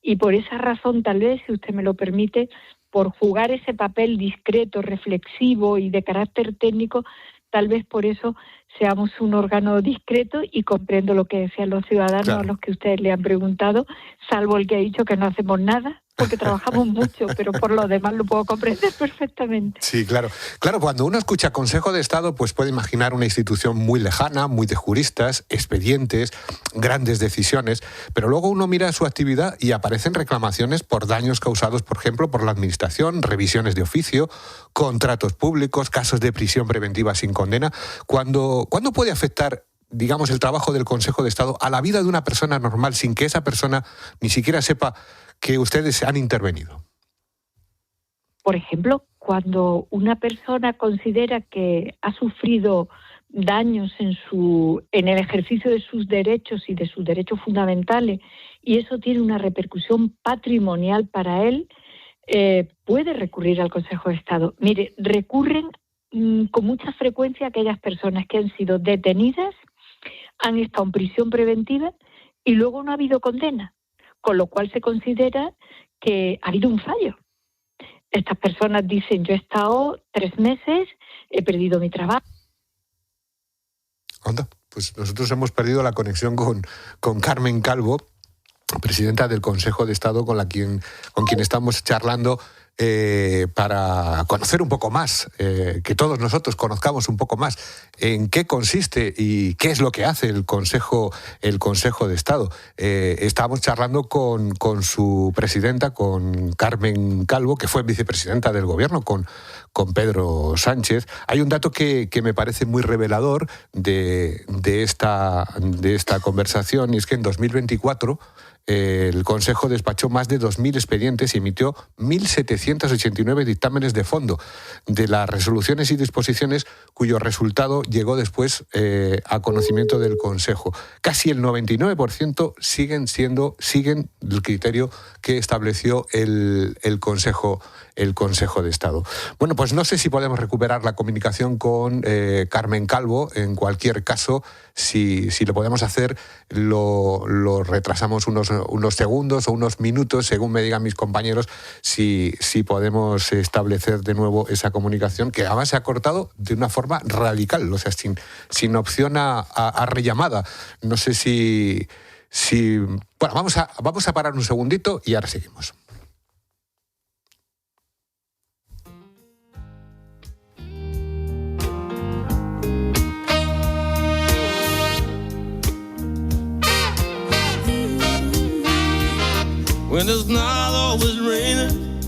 Y por esa razón, tal vez, si usted me lo permite, por jugar ese papel discreto, reflexivo y de carácter técnico, tal vez por eso seamos un órgano discreto y comprendo lo que decían los ciudadanos, claro, a los que ustedes le han preguntado, salvo el que ha dicho que no hacemos nada. porque trabajamos mucho, pero por lo demás lo puedo comprender perfectamente. Sí, claro. Claro, cuando uno escucha Consejo de Estado, pues puede imaginar una institución muy lejana, muy de juristas, expedientes, grandes decisiones, pero luego uno mira su actividad y aparecen reclamaciones por daños causados, por ejemplo, por la Administración, revisiones de oficio, contratos públicos, casos de prisión preventiva sin condena. ¿Cuándo puede afectar, digamos, el trabajo del Consejo de Estado a la vida de una persona normal sin que esa persona ni siquiera sepa que ustedes han intervenido? Por ejemplo, cuando una persona considera que ha sufrido daños en el ejercicio de sus derechos y de sus derechos fundamentales, y eso tiene una repercusión patrimonial para él, puede recurrir al Consejo de Estado. Mire, recurren con mucha frecuencia aquellas personas que han sido detenidas, han estado en prisión preventiva y luego no ha habido condena, con lo cual se considera que ha habido un fallo. Estas personas dicen, yo he estado 3 meses, he perdido mi trabajo. Anda, pues nosotros hemos perdido la conexión con Carmen Calvo, presidenta del Consejo de Estado, con quien estamos charlando para conocer un poco más, que todos nosotros conozcamos un poco más en qué consiste y qué es lo que hace el Consejo de Estado. Estábamos charlando con su presidenta, con Carmen Calvo, que fue vicepresidenta del Gobierno, con Pedro Sánchez. Hay un dato que me parece muy revelador de esta conversación, y es que en 2024 el Consejo despachó más de 2.000 expedientes y emitió 1.789 dictámenes de fondo de las resoluciones y disposiciones cuyo resultado llegó después a conocimiento del Consejo. Casi el 99% siguen el criterio que estableció el Consejo de Estado. Bueno, pues no sé si podemos recuperar la comunicación con Carmen Calvo. En cualquier caso, si lo podemos hacer, lo retrasamos unos segundos o unos minutos, según me digan mis compañeros, si podemos establecer de nuevo esa comunicación, que además se ha cortado de una forma radical, o sea, sin opción a rellamada. No sé si... Bueno, vamos a parar un segundito y ahora seguimos. When it's not always raining,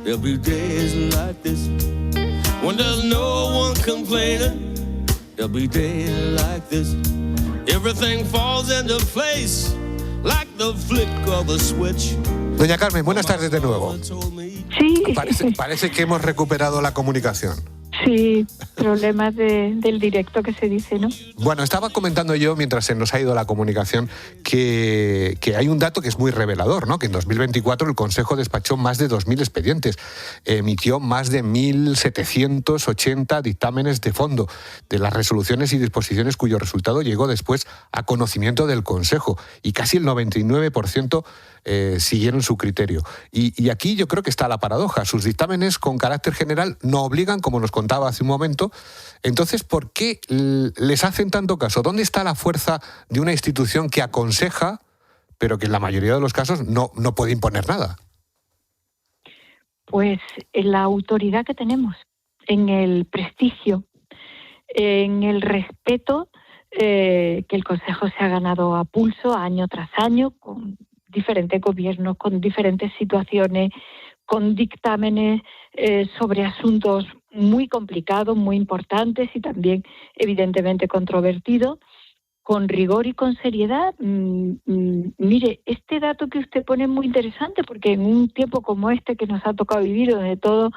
there'll be days like this. When there's no one complaining, there'll be days like this. Everything falls into place like the flick of a switch. Doña Carmen, buenas tardes de nuevo. Sí. Parece que hemos recuperado la comunicación. Sí, problemas del directo que se dice, ¿no? Bueno, estaba comentando yo, mientras se nos ha ido la comunicación, que hay un dato que es muy revelador, ¿no? Que en 2024 el Consejo despachó más de 2.000 expedientes, emitió más de 1.780 dictámenes de fondo de las resoluciones y disposiciones cuyo resultado llegó después a conocimiento del Consejo, y casi el 99% siguieron su criterio. Y aquí yo creo que está la paradoja. Sus dictámenes con carácter general no obligan, como nos contaba hace un momento. Entonces, ¿por qué les hacen tanto caso? ¿Dónde está la fuerza de una institución que aconseja, pero que en la mayoría de los casos no puede imponer nada? Pues en la autoridad que tenemos, en el prestigio, en el respeto que el Consejo se ha ganado a pulso año tras año, con diferentes gobiernos, con diferentes situaciones, con dictámenes sobre asuntos muy complicados, muy importantes y también evidentemente controvertidos, con rigor y con seriedad. Mire, este dato que usted pone es muy interesante, porque en un tiempo como este que nos ha tocado vivir, donde todo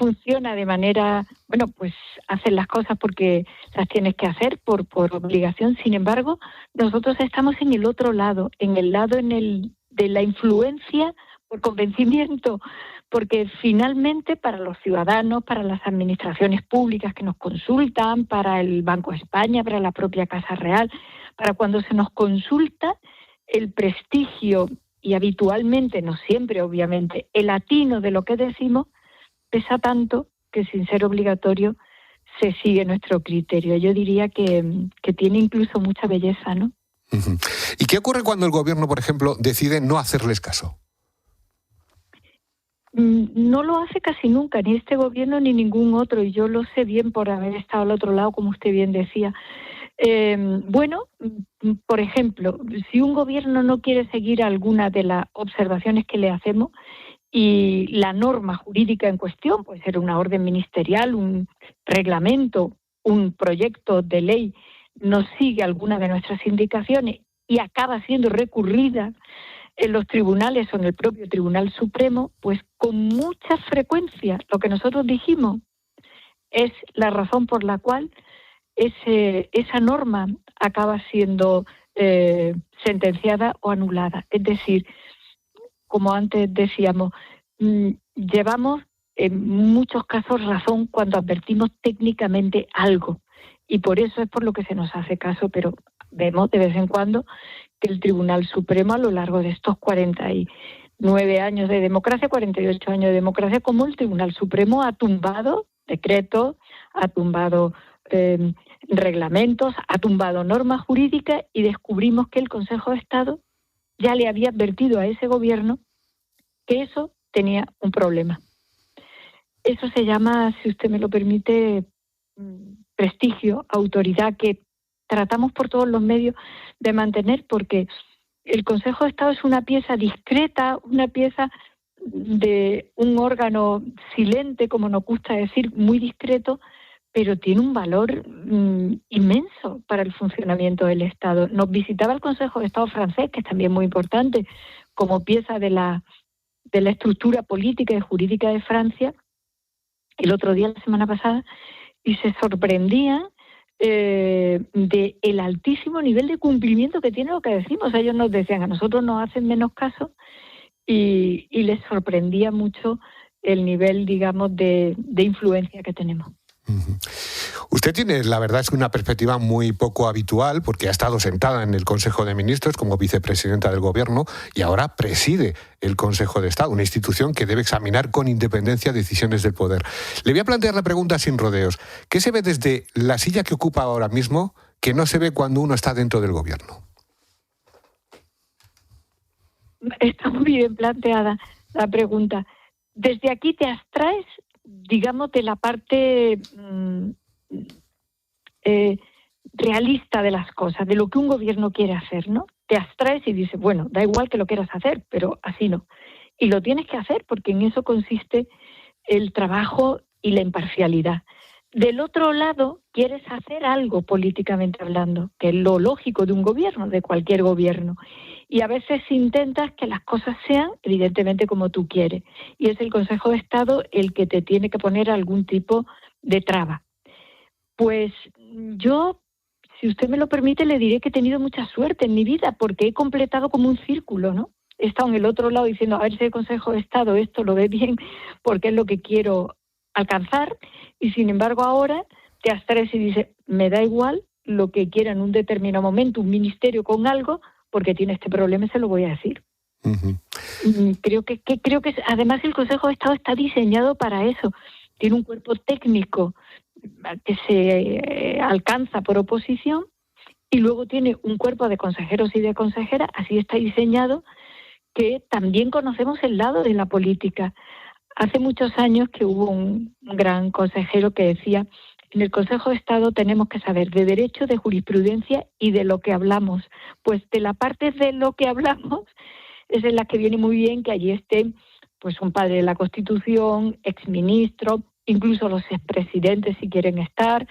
funciona de manera, bueno, pues hacer las cosas porque las tienes que hacer por obligación. Sin embargo, nosotros estamos en el otro lado, en el lado de la influencia por convencimiento, porque finalmente para los ciudadanos, para las administraciones públicas que nos consultan, para el Banco de España, para la propia Casa Real, para cuando se nos consulta, el prestigio y habitualmente, no siempre obviamente, el atino de lo que decimos pesa tanto que sin ser obligatorio se sigue nuestro criterio. Yo diría que tiene incluso mucha belleza, ¿no? ¿Y qué ocurre cuando el gobierno, por ejemplo, decide no hacerles caso? no lo hace casi nunca, ni este gobierno ni ningún otro, y yo lo sé bien por haber estado al otro lado, como usted bien decía. Bueno, por ejemplo, si un gobierno no quiere seguir alguna de las observaciones que le hacemos y la norma jurídica en cuestión, puede ser una orden ministerial, un reglamento, un proyecto de ley, no sigue alguna de nuestras indicaciones y acaba siendo recurrida en los tribunales o en el propio Tribunal Supremo, pues con mucha frecuencia lo que nosotros dijimos es la razón por la cual esa norma acaba siendo sentenciada o anulada. Es decir, como antes decíamos, llevamos en muchos casos razón cuando advertimos técnicamente algo, y por eso es por lo que se nos hace caso, pero vemos de vez en cuando que el Tribunal Supremo, a lo largo de estos 49 años de democracia, 48 años de democracia, como el Tribunal Supremo ha tumbado decretos, ha tumbado reglamentos, ha tumbado normas jurídicas, y descubrimos que el Consejo de Estado ya le había advertido a ese gobierno que eso tenía un problema. Eso se llama, si usted me lo permite, prestigio, autoridad, que tratamos por todos los medios de mantener, porque el Consejo de Estado es una pieza discreta, una pieza de un órgano silente, como nos gusta decir, muy discreto, pero tiene un valor inmenso para el funcionamiento del Estado. Nos visitaba el Consejo de Estado francés, que es también muy importante, como pieza de la estructura política y jurídica de Francia, el otro día, la semana pasada, y se sorprendían de el altísimo nivel de cumplimiento que tiene lo que decimos. Ellos nos decían, a nosotros nos hacen menos caso, y les sorprendía mucho el nivel, digamos, de influencia que tenemos. Usted tiene, la verdad, es una perspectiva muy poco habitual, porque ha estado sentada en el Consejo de Ministros como vicepresidenta del Gobierno y ahora preside el Consejo de Estado, una institución que debe examinar con independencia decisiones del poder. Le voy a plantear la pregunta sin rodeos. ¿Qué se ve desde la silla que ocupa ahora mismo que no se ve cuando uno está dentro del Gobierno? Está muy bien planteada la pregunta. Desde aquí te abstraes, digamos, de la parte realista de las cosas, de lo que un gobierno quiere hacer, ¿no? Te abstraes y dices, bueno, da igual que lo quieras hacer, pero así no. Y lo tienes que hacer porque en eso consiste el trabajo y la imparcialidad. Del otro lado, quieres hacer algo políticamente hablando, que es lo lógico de un gobierno, de cualquier gobierno. Y a veces intentas que las cosas sean, evidentemente, como tú quieres. Y es el Consejo de Estado el que te tiene que poner algún tipo de traba. Pues yo, si usted me lo permite, le diré que he tenido mucha suerte en mi vida, porque he completado como un círculo, ¿no? He estado en el otro lado diciendo, a ver si el Consejo de Estado esto lo ve bien, porque es lo que quiero alcanzar, y sin embargo ahora te abstraes y dices, me da igual lo que quiera en un determinado momento un ministerio con algo, porque tiene este problema y se lo voy a decir. Uh-huh. Creo que además el Consejo de Estado está diseñado para eso. Tiene un cuerpo técnico que se alcanza por oposición, y luego tiene un cuerpo de consejeros y de consejeras, así está diseñado, que también conocemos el lado de la política. Hace muchos años que hubo un gran consejero que decía, en el Consejo de Estado tenemos que saber de derecho, de jurisprudencia y de lo que hablamos. Pues de la parte de lo que hablamos es en la que viene muy bien que allí esté pues un padre de la Constitución, exministro, incluso los expresidentes si quieren estar,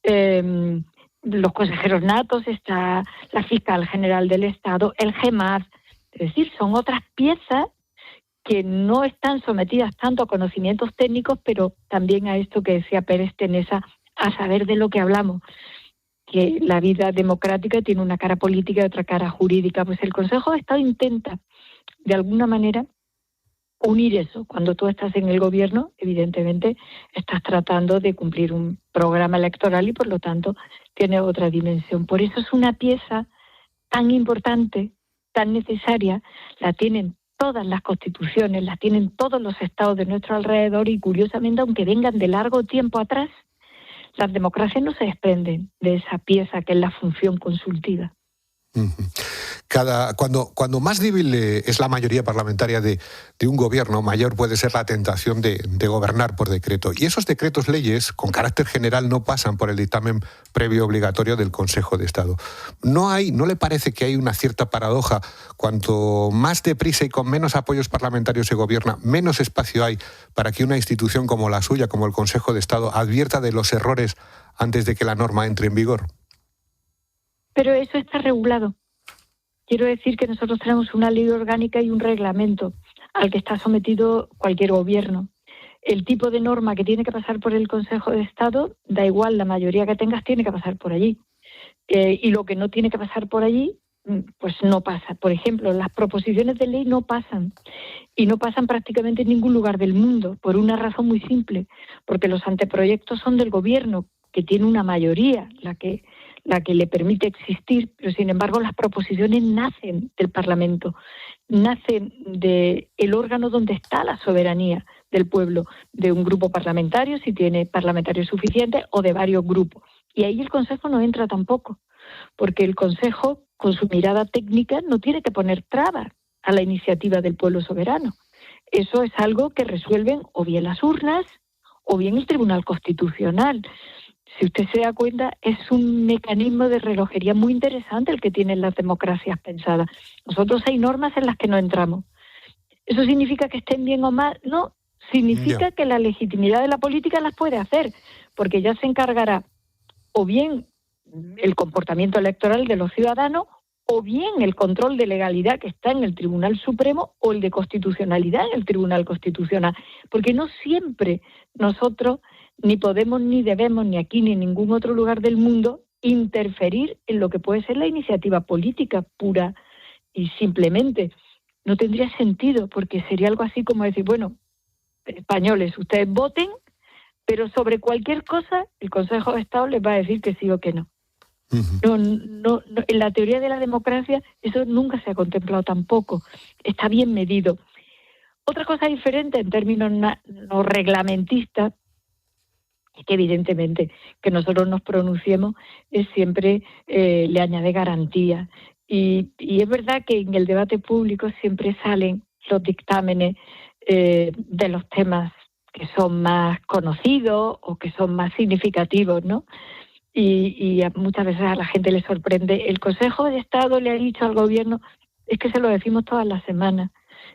los consejeros natos, está la fiscal general del Estado, el GEMAT. Es decir, son otras piezas que no están sometidas tanto a conocimientos técnicos, pero también a esto que decía Pérez Tenesa, a saber de lo que hablamos, que la vida democrática tiene una cara política y otra cara jurídica. Pues el Consejo de Estado intenta, de alguna manera, unir eso. Cuando tú estás en el gobierno, evidentemente, estás tratando de cumplir un programa electoral y, por lo tanto, tiene otra dimensión. Por eso es una pieza tan importante, tan necesaria, la tienen todas las constituciones, la tienen todos los estados de nuestro alrededor, y curiosamente, aunque vengan de largo tiempo atrás, las democracias no se desprenden de esa pieza que es la función consultiva. Uh-huh. Cuando más débil es la mayoría parlamentaria de un gobierno, mayor puede ser la tentación de gobernar por decreto. Y esos decretos leyes, con carácter general, no pasan por el dictamen previo obligatorio del Consejo de Estado. ¿No le parece que hay una cierta paradoja? Cuanto más deprisa y con menos apoyos parlamentarios se gobierna, menos espacio hay para que una institución como la suya, como el Consejo de Estado, advierta de los errores antes de que la norma entre en vigor. Pero eso está regulado. Quiero decir que nosotros tenemos una ley orgánica y un reglamento al que está sometido cualquier gobierno. El tipo de norma que tiene que pasar por el Consejo de Estado, da igual, la mayoría que tengas tiene que pasar por allí. Y lo que no tiene que pasar por allí, pues no pasa. Por ejemplo, las proposiciones de ley no pasan. Y no pasan prácticamente en ningún lugar del mundo, por una razón muy simple. Porque los anteproyectos son del gobierno, que tiene una mayoría, la que le permite existir, pero sin embargo las proposiciones nacen del Parlamento, nacen del órgano donde está la soberanía del pueblo, de un grupo parlamentario, si tiene parlamentarios suficientes, o de varios grupos. Y ahí el Consejo no entra tampoco, porque el Consejo, con su mirada técnica, no tiene que poner trabas a la iniciativa del pueblo soberano. Eso es algo que resuelven o bien las urnas o bien el Tribunal Constitucional. Si usted se da cuenta, es un mecanismo de relojería muy interesante el que tienen las democracias pensadas. Nosotros hay normas en las que no entramos. ¿Eso significa que estén bien o mal? No, significa que la legitimidad de la política las puede hacer, porque ya se encargará o bien el comportamiento electoral de los ciudadanos o bien el control de legalidad que está en el Tribunal Supremo o el de constitucionalidad en el Tribunal Constitucional. Porque no siempre nosotros ni podemos, ni debemos, ni aquí ni en ningún otro lugar del mundo, interferir en lo que puede ser la iniciativa política pura y simplemente. No tendría sentido, porque sería algo así como decir, bueno, españoles, ustedes voten, pero sobre cualquier cosa el Consejo de Estado les va a decir que sí o que no. No, en la teoría de la democracia eso nunca se ha contemplado tampoco. Está bien medido. Otra cosa diferente en términos no reglamentistas, que evidentemente que nosotros nos pronunciemos es siempre le añade garantía. Y es verdad que en el debate público siempre salen los dictámenes de los temas que son más conocidos o que son más significativos, ¿no? Y muchas veces a la gente le sorprende. El Consejo de Estado le ha dicho al Gobierno, es que se lo decimos todas las semanas.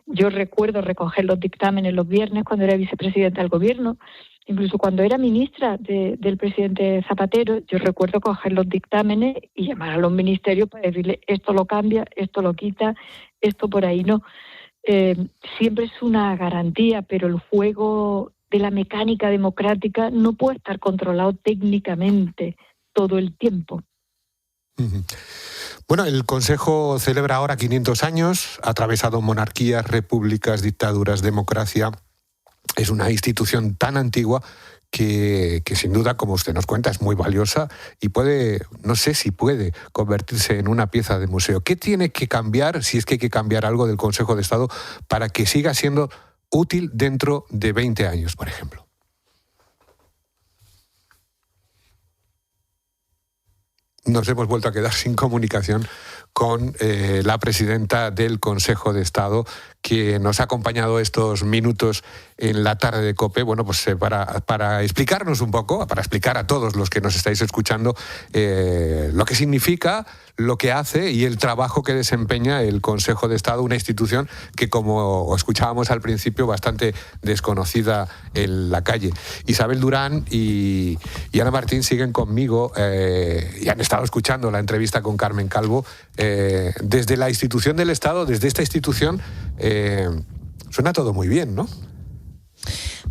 Yo recuerdo recoger los dictámenes los viernes cuando era vicepresidenta del Gobierno, incluso cuando era ministra del presidente Zapatero, yo recuerdo coger los dictámenes y llamar a los ministerios para decirle esto lo cambia, esto lo quita, esto por ahí no. Siempre es una garantía, pero el juego de la mecánica democrática no puede estar controlado técnicamente todo el tiempo. Bueno, el Consejo celebra ahora 500 años, ha atravesado monarquías, repúblicas, dictaduras, democracia. Es una institución tan antigua que sin duda, como usted nos cuenta, es muy valiosa y puede, no sé si puede convertirse en una pieza de museo. ¿Qué tiene que cambiar, si es que hay que cambiar algo del Consejo de Estado, para que siga siendo útil dentro de 20 años, por ejemplo? Nos hemos vuelto a quedar sin comunicación con la presidenta del Consejo de Estado, que nos ha acompañado estos minutos en la tarde de COPE, bueno, pues para explicarnos un poco, para explicar a todos los que nos estáis escuchando lo que significa, lo que hace y el trabajo que desempeña el Consejo de Estado, una institución que, como escuchábamos al principio, bastante desconocida en la calle. Isabel Durán y Ana Martín siguen conmigo y han estado escuchando la entrevista con Carmen Calvo. Desde la institución del Estado, desde esta institución, suena todo muy bien, ¿no?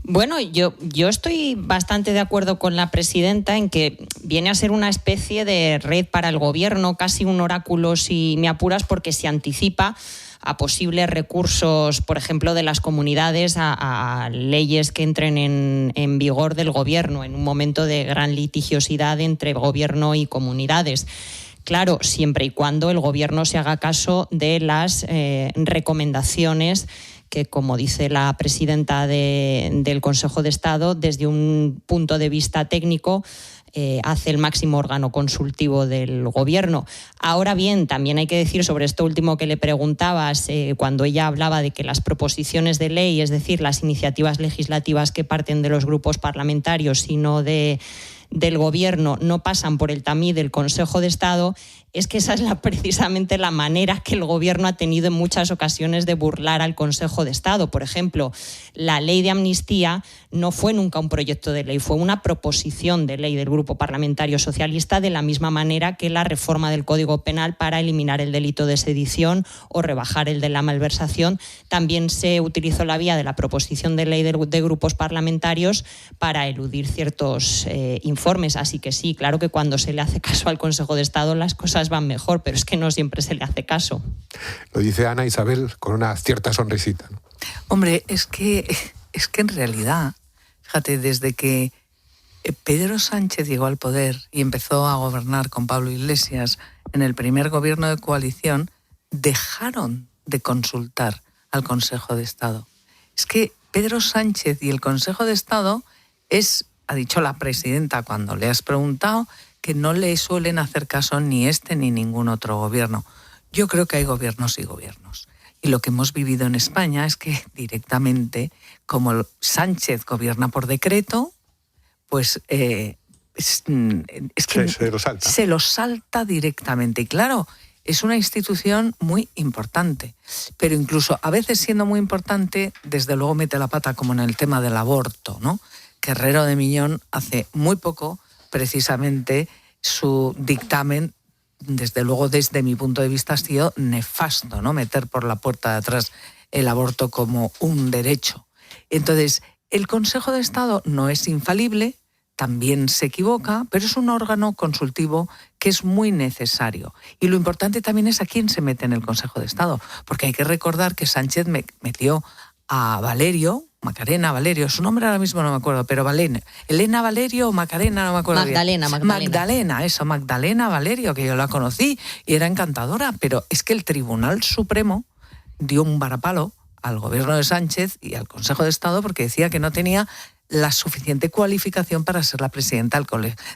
Bueno, yo estoy bastante de acuerdo con la presidenta en que viene a ser una especie de red para el gobierno, casi un oráculo si me apuras, porque se anticipa a posibles recursos, por ejemplo, de las comunidades a leyes que entren en vigor del gobierno en un momento de gran litigiosidad entre gobierno y comunidades. Claro, siempre y cuando el gobierno se haga caso de las recomendaciones que, como dice la presidenta del Consejo de Estado, desde un punto de vista técnico, hace el máximo órgano consultivo del Gobierno. Ahora bien, también hay que decir sobre esto último que le preguntabas, cuando ella hablaba de que las proposiciones de ley, es decir, las iniciativas legislativas que parten de los grupos parlamentarios y no del Gobierno, no pasan por el tamiz del Consejo de Estado, es que esa es precisamente la manera que el Gobierno ha tenido en muchas ocasiones de burlar al Consejo de Estado. Por ejemplo, la ley de amnistía no fue nunca un proyecto de ley, fue una proposición de ley del Grupo Parlamentario Socialista, de la misma manera que la reforma del Código Penal para eliminar el delito de sedición o rebajar el de la malversación. También se utilizó la vía de la proposición de ley de grupos parlamentarios para eludir ciertos informes. Así que sí, claro que cuando se le hace caso al Consejo de Estado las cosas van mejor, pero es que no siempre se le hace caso. Lo dice Ana Isabel con una cierta sonrisita, ¿no? Hombre, es que en realidad, fíjate, desde que Pedro Sánchez llegó al poder y empezó a gobernar con Pablo Iglesias en el primer gobierno de coalición, dejaron de consultar al Consejo de Estado. Es que Pedro Sánchez y el Consejo de Estado ha dicho la presidenta cuando le has preguntado, que no le suelen hacer caso ni este ni ningún otro gobierno. Yo creo que hay gobiernos y gobiernos. Y lo que hemos vivido en España es que directamente, como Sánchez gobierna por decreto, pues es que se lo salta directamente. Y claro, es una institución muy importante, pero incluso a veces siendo muy importante, desde luego mete la pata, como en el tema del aborto, ¿no? Que Herrero de Miñón hace muy poco, precisamente, su dictamen, desde luego desde mi punto de vista, ha sido nefasto, ¿no? Meter por la puerta de atrás el aborto como un derecho. Entonces, el Consejo de Estado no es infalible, también se equivoca, pero es un órgano consultivo que es muy necesario. Y lo importante también es a quién se mete en el Consejo de Estado, porque hay que recordar que Sánchez metió a Macarena Valerio, su nombre ahora mismo no me acuerdo, pero Elena Valerio o Macarena, no me acuerdo Magdalena. Magdalena Valerio, que yo la conocí y era encantadora, pero es que el Tribunal Supremo dio un varapalo al gobierno de Sánchez y al Consejo de Estado porque decía que no tenía la suficiente cualificación para ser la presidenta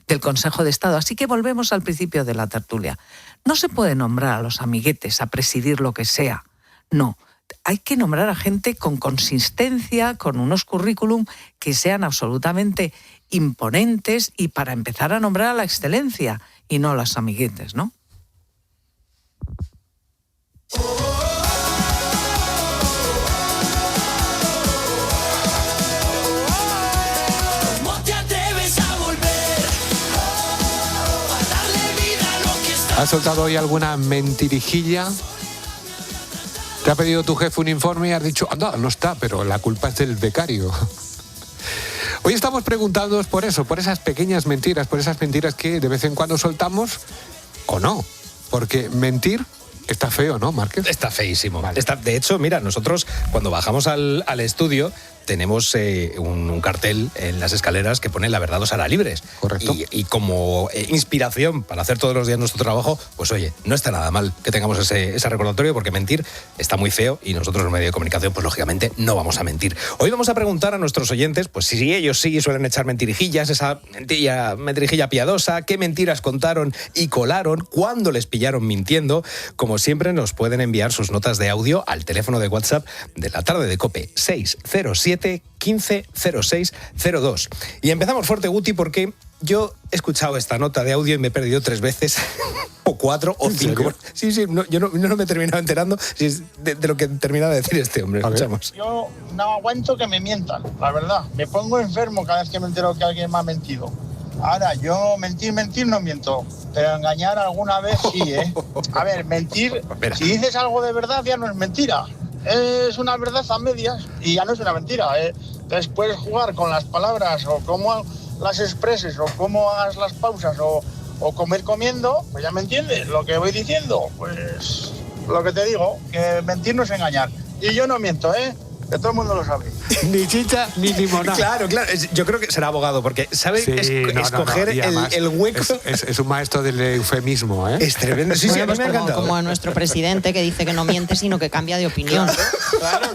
del Consejo de Estado. Así que volvemos al principio de la tertulia. No se puede nombrar a los amiguetes a presidir lo que sea, no. Hay que nombrar a gente con consistencia, con unos currículum que sean absolutamente imponentes y para empezar a nombrar a la excelencia y no a los amiguetes, ¿no? ¿Has soltado hoy alguna mentirijilla? ¿Te ha pedido tu jefe un informe y has dicho, anda, no está, pero la culpa es del becario? Hoy estamos preguntándonos por eso, por esas pequeñas mentiras, por esas mentiras que de vez en cuando soltamos o no. Porque mentir está feo, ¿no, Márquez? Está feísimo. Vale. De hecho, mira, nosotros cuando bajamos al estudio tenemos un cartel en las escaleras que pone "La verdad os hará libres". Correcto. Y como inspiración para hacer todos los días nuestro trabajo, pues oye, no está nada mal que tengamos ese recordatorio, porque mentir está muy feo y nosotros, los medios de comunicación, pues lógicamente no vamos a mentir. Hoy vamos a preguntar a nuestros oyentes, pues si ellos sí suelen echar mentirijillas, esa mentirijilla piadosa, qué mentiras contaron y colaron, cuándo les pillaron mintiendo. Como siempre, nos pueden enviar sus notas de audio al teléfono de WhatsApp de la tarde de COPE, 607 15 06 02. Y empezamos fuerte, Guti, porque yo he escuchado esta nota de audio y me he perdido 3 veces, o 4 o 5. Sí, yo no me he terminado enterando de lo que terminaba de decir este hombre. Escuchamos. Yo no aguanto que me mientan, la verdad. Me pongo enfermo cada vez que me entero que alguien me ha mentido. Ahora, yo mentir no miento, pero engañar alguna vez sí, ¿eh? A ver, mentir, si dices algo de verdad ya no es mentira. Es una verdad a medias y ya no es una mentira. Entonces puedes jugar con las palabras o cómo las expreses o cómo hagas las pausas o comer comiendo, pues ya me entiendes lo que voy diciendo. Pues lo que te digo, que mentir no es engañar. Y yo no miento, ¿eh? que todo el mundo lo sabe. Ni chicha ni limonada. Claro. Yo creo que será abogado, porque sabe escoger el hueco. Es un maestro del eufemismo, ¿eh? Es tremendo. Sí, Bueno, a mí pues me ha encantado. como a nuestro presidente, que dice que no miente, sino que cambia de opinión.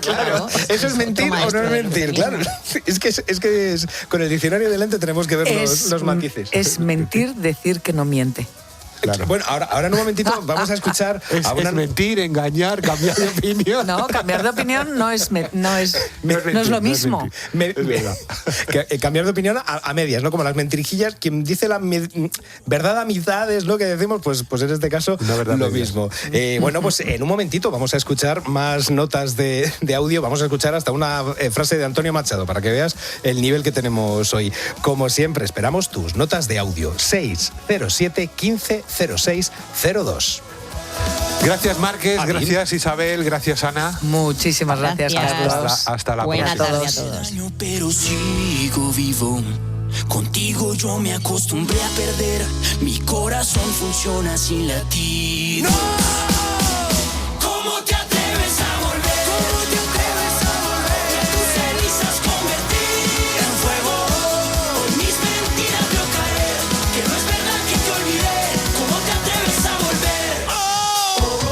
Claro. ¿Eso es mentir o no es mentir? Claro. Es que con el diccionario delante tenemos que ver los matices. Es mentir decir que no miente. Claro. Bueno, ahora en un momentito vamos a escuchar... Es mentir, engañar, cambiar de opinión. No, cambiar de opinión no es lo mismo. Cambiar de opinión a medias, ¿no? Como las mentirijillas. Quien dice la verdad a mitades, ¿no? Que decimos, pues en este caso lo mismo. Bueno, pues en un momentito vamos a escuchar más notas de audio. Vamos a escuchar hasta una frase de Antonio Machado para que veas el nivel que tenemos hoy. Como siempre, esperamos tus notas de audio. 607 15 0602. Gracias, Márquez. Gracias, Isabel. Gracias, Ana. Muchísimas gracias, Carlos. Hasta la Buena próxima. tarde a todos. Pero sigo vivo. Contigo yo me acostumbré a perder. Mi corazón funciona sin latir. ¡No! ¿Cómo te atreves a volver? ¿Cómo te atreves a volver? Tus cenizas convertir en fuego. Hoy mis mentiras veo caer. Que no es verdad que te olvidé. ¿Cómo te atreves a volver? ¿Cómo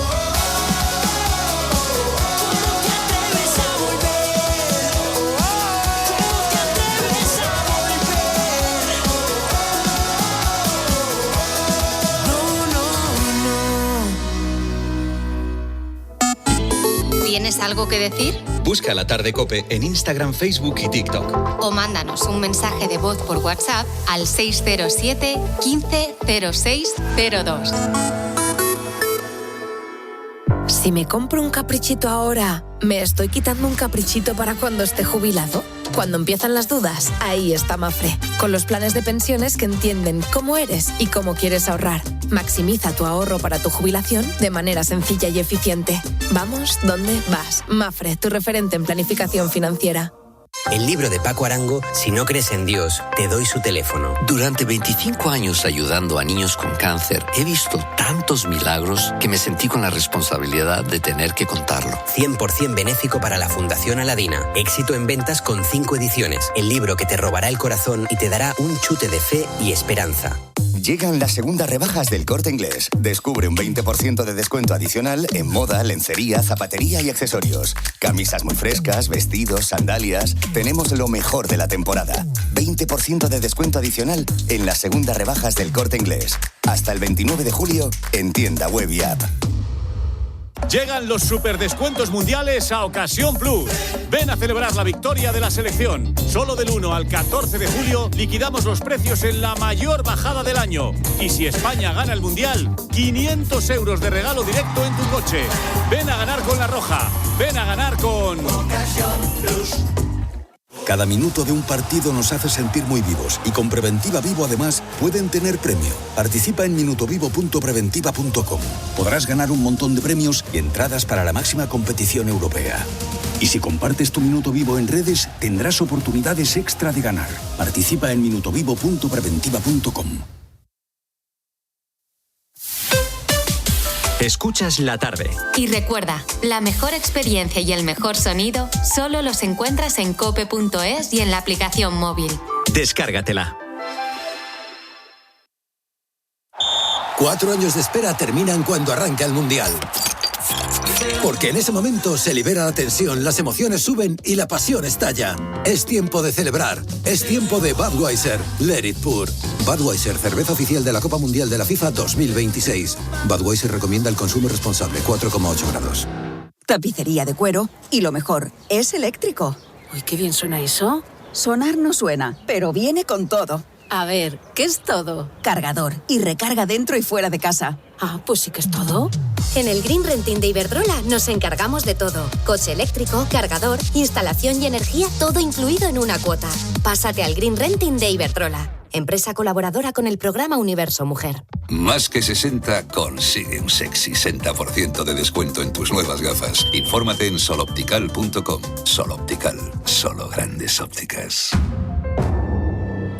te atreves a volver? ¿Cómo te atreves a ¿Tienes algo que decir? Busca La Tarde COPE en Instagram, Facebook y TikTok. O mándanos un mensaje de voz por WhatsApp al 607 15 06 02. Si me compro un caprichito ahora, ¿me estoy quitando un caprichito para cuando esté jubilado? Cuando empiezan las dudas, ahí está Mafre, con los planes de pensiones que entienden cómo eres y cómo quieres ahorrar. Maximiza tu ahorro para tu jubilación de manera sencilla y eficiente. Vamos, ¿dónde vas? Mafre, tu referente en planificación financiera. El libro de Paco Arango, Si no crees en Dios, te doy su teléfono. Durante 25 años ayudando a niños con cáncer, he visto tantos milagros que me sentí con la responsabilidad de tener que contarlo. 100% benéfico para la Fundación Aladina. Éxito en ventas con 5 ediciones. El libro que te robará el corazón y te dará un chute de fe y esperanza. Llegan las segundas rebajas del Corte Inglés. Descubre un 20% de descuento adicional en moda, lencería, zapatería y accesorios. Camisas muy frescas, vestidos, sandalias. Tenemos lo mejor de la temporada. 20% de descuento adicional en las segundas rebajas del Corte Inglés. Hasta el 29 de julio en tienda web y app. Llegan los superdescuentos mundiales a Ocasión Plus. Ven a celebrar la victoria de la selección. Solo del 1 al 14 de julio liquidamos los precios en la mayor bajada del año. Y si España gana el Mundial, 500 euros de regalo directo en tu coche. Ven a ganar con La Roja. Ven a ganar con Ocasión Plus. Cada minuto de un partido nos hace sentir muy vivos y con Preventiva Vivo además pueden tener premio. Participa en minutovivo.preventiva.com. Podrás ganar un montón de premios y entradas para la máxima competición europea. Y si compartes tu Minuto Vivo en redes, tendrás oportunidades extra de ganar. Participa en minutovivo.preventiva.com. Escuchas La Tarde. Y recuerda, la mejor experiencia y el mejor sonido solo los encuentras en cope.es y en la aplicación móvil. Descárgatela. 4 años de espera terminan cuando arranca el Mundial. Porque en ese momento se libera la tensión, las emociones suben y la pasión estalla. Es tiempo de celebrar. Es tiempo de Budweiser. Let it pour. Budweiser, cerveza oficial de la Copa Mundial de la FIFA 2026. Budweiser recomienda el consumo responsable, 4,8 grados. Tapicería de cuero y lo mejor, es eléctrico. Uy, qué bien suena eso. Sonar no suena, pero viene con todo. A ver, ¿qué es todo? Cargador y recarga dentro y fuera de casa. Ah, pues sí que es todo. En el Green Renting de Iberdrola nos encargamos de todo. Coche eléctrico, cargador, instalación y energía, todo incluido en una cuota. Pásate al Green Renting de Iberdrola, empresa colaboradora con el programa Universo Mujer. Más que 60 consigue un sexy 60% de descuento en tus nuevas gafas. Infórmate en soloptical.com. Soloptical, solo grandes ópticas.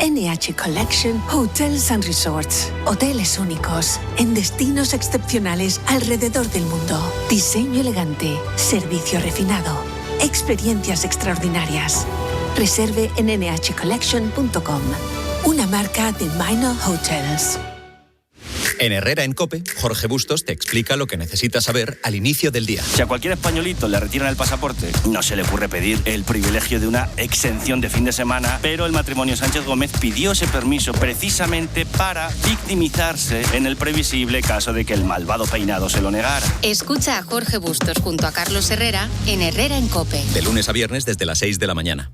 NH Collection Hotels and Resorts. Hoteles únicos, en destinos excepcionales alrededor del mundo. Diseño elegante, servicio refinado. experiencias extraordinarias. Reserve en nhcollection.com, una marca de Minor Hotels. En Herrera en COPE, Jorge Bustos te explica lo que necesitas saber al inicio del día. Si a cualquier españolito le retiran el pasaporte, no se le ocurre pedir el privilegio de una exención de fin de semana, pero el matrimonio Sánchez Gómez pidió ese permiso precisamente para victimizarse en el previsible caso de que el malvado peinado se lo negara. Escucha a Jorge Bustos junto a Carlos Herrera en Herrera en COPE. De lunes a viernes desde las 6 de la mañana.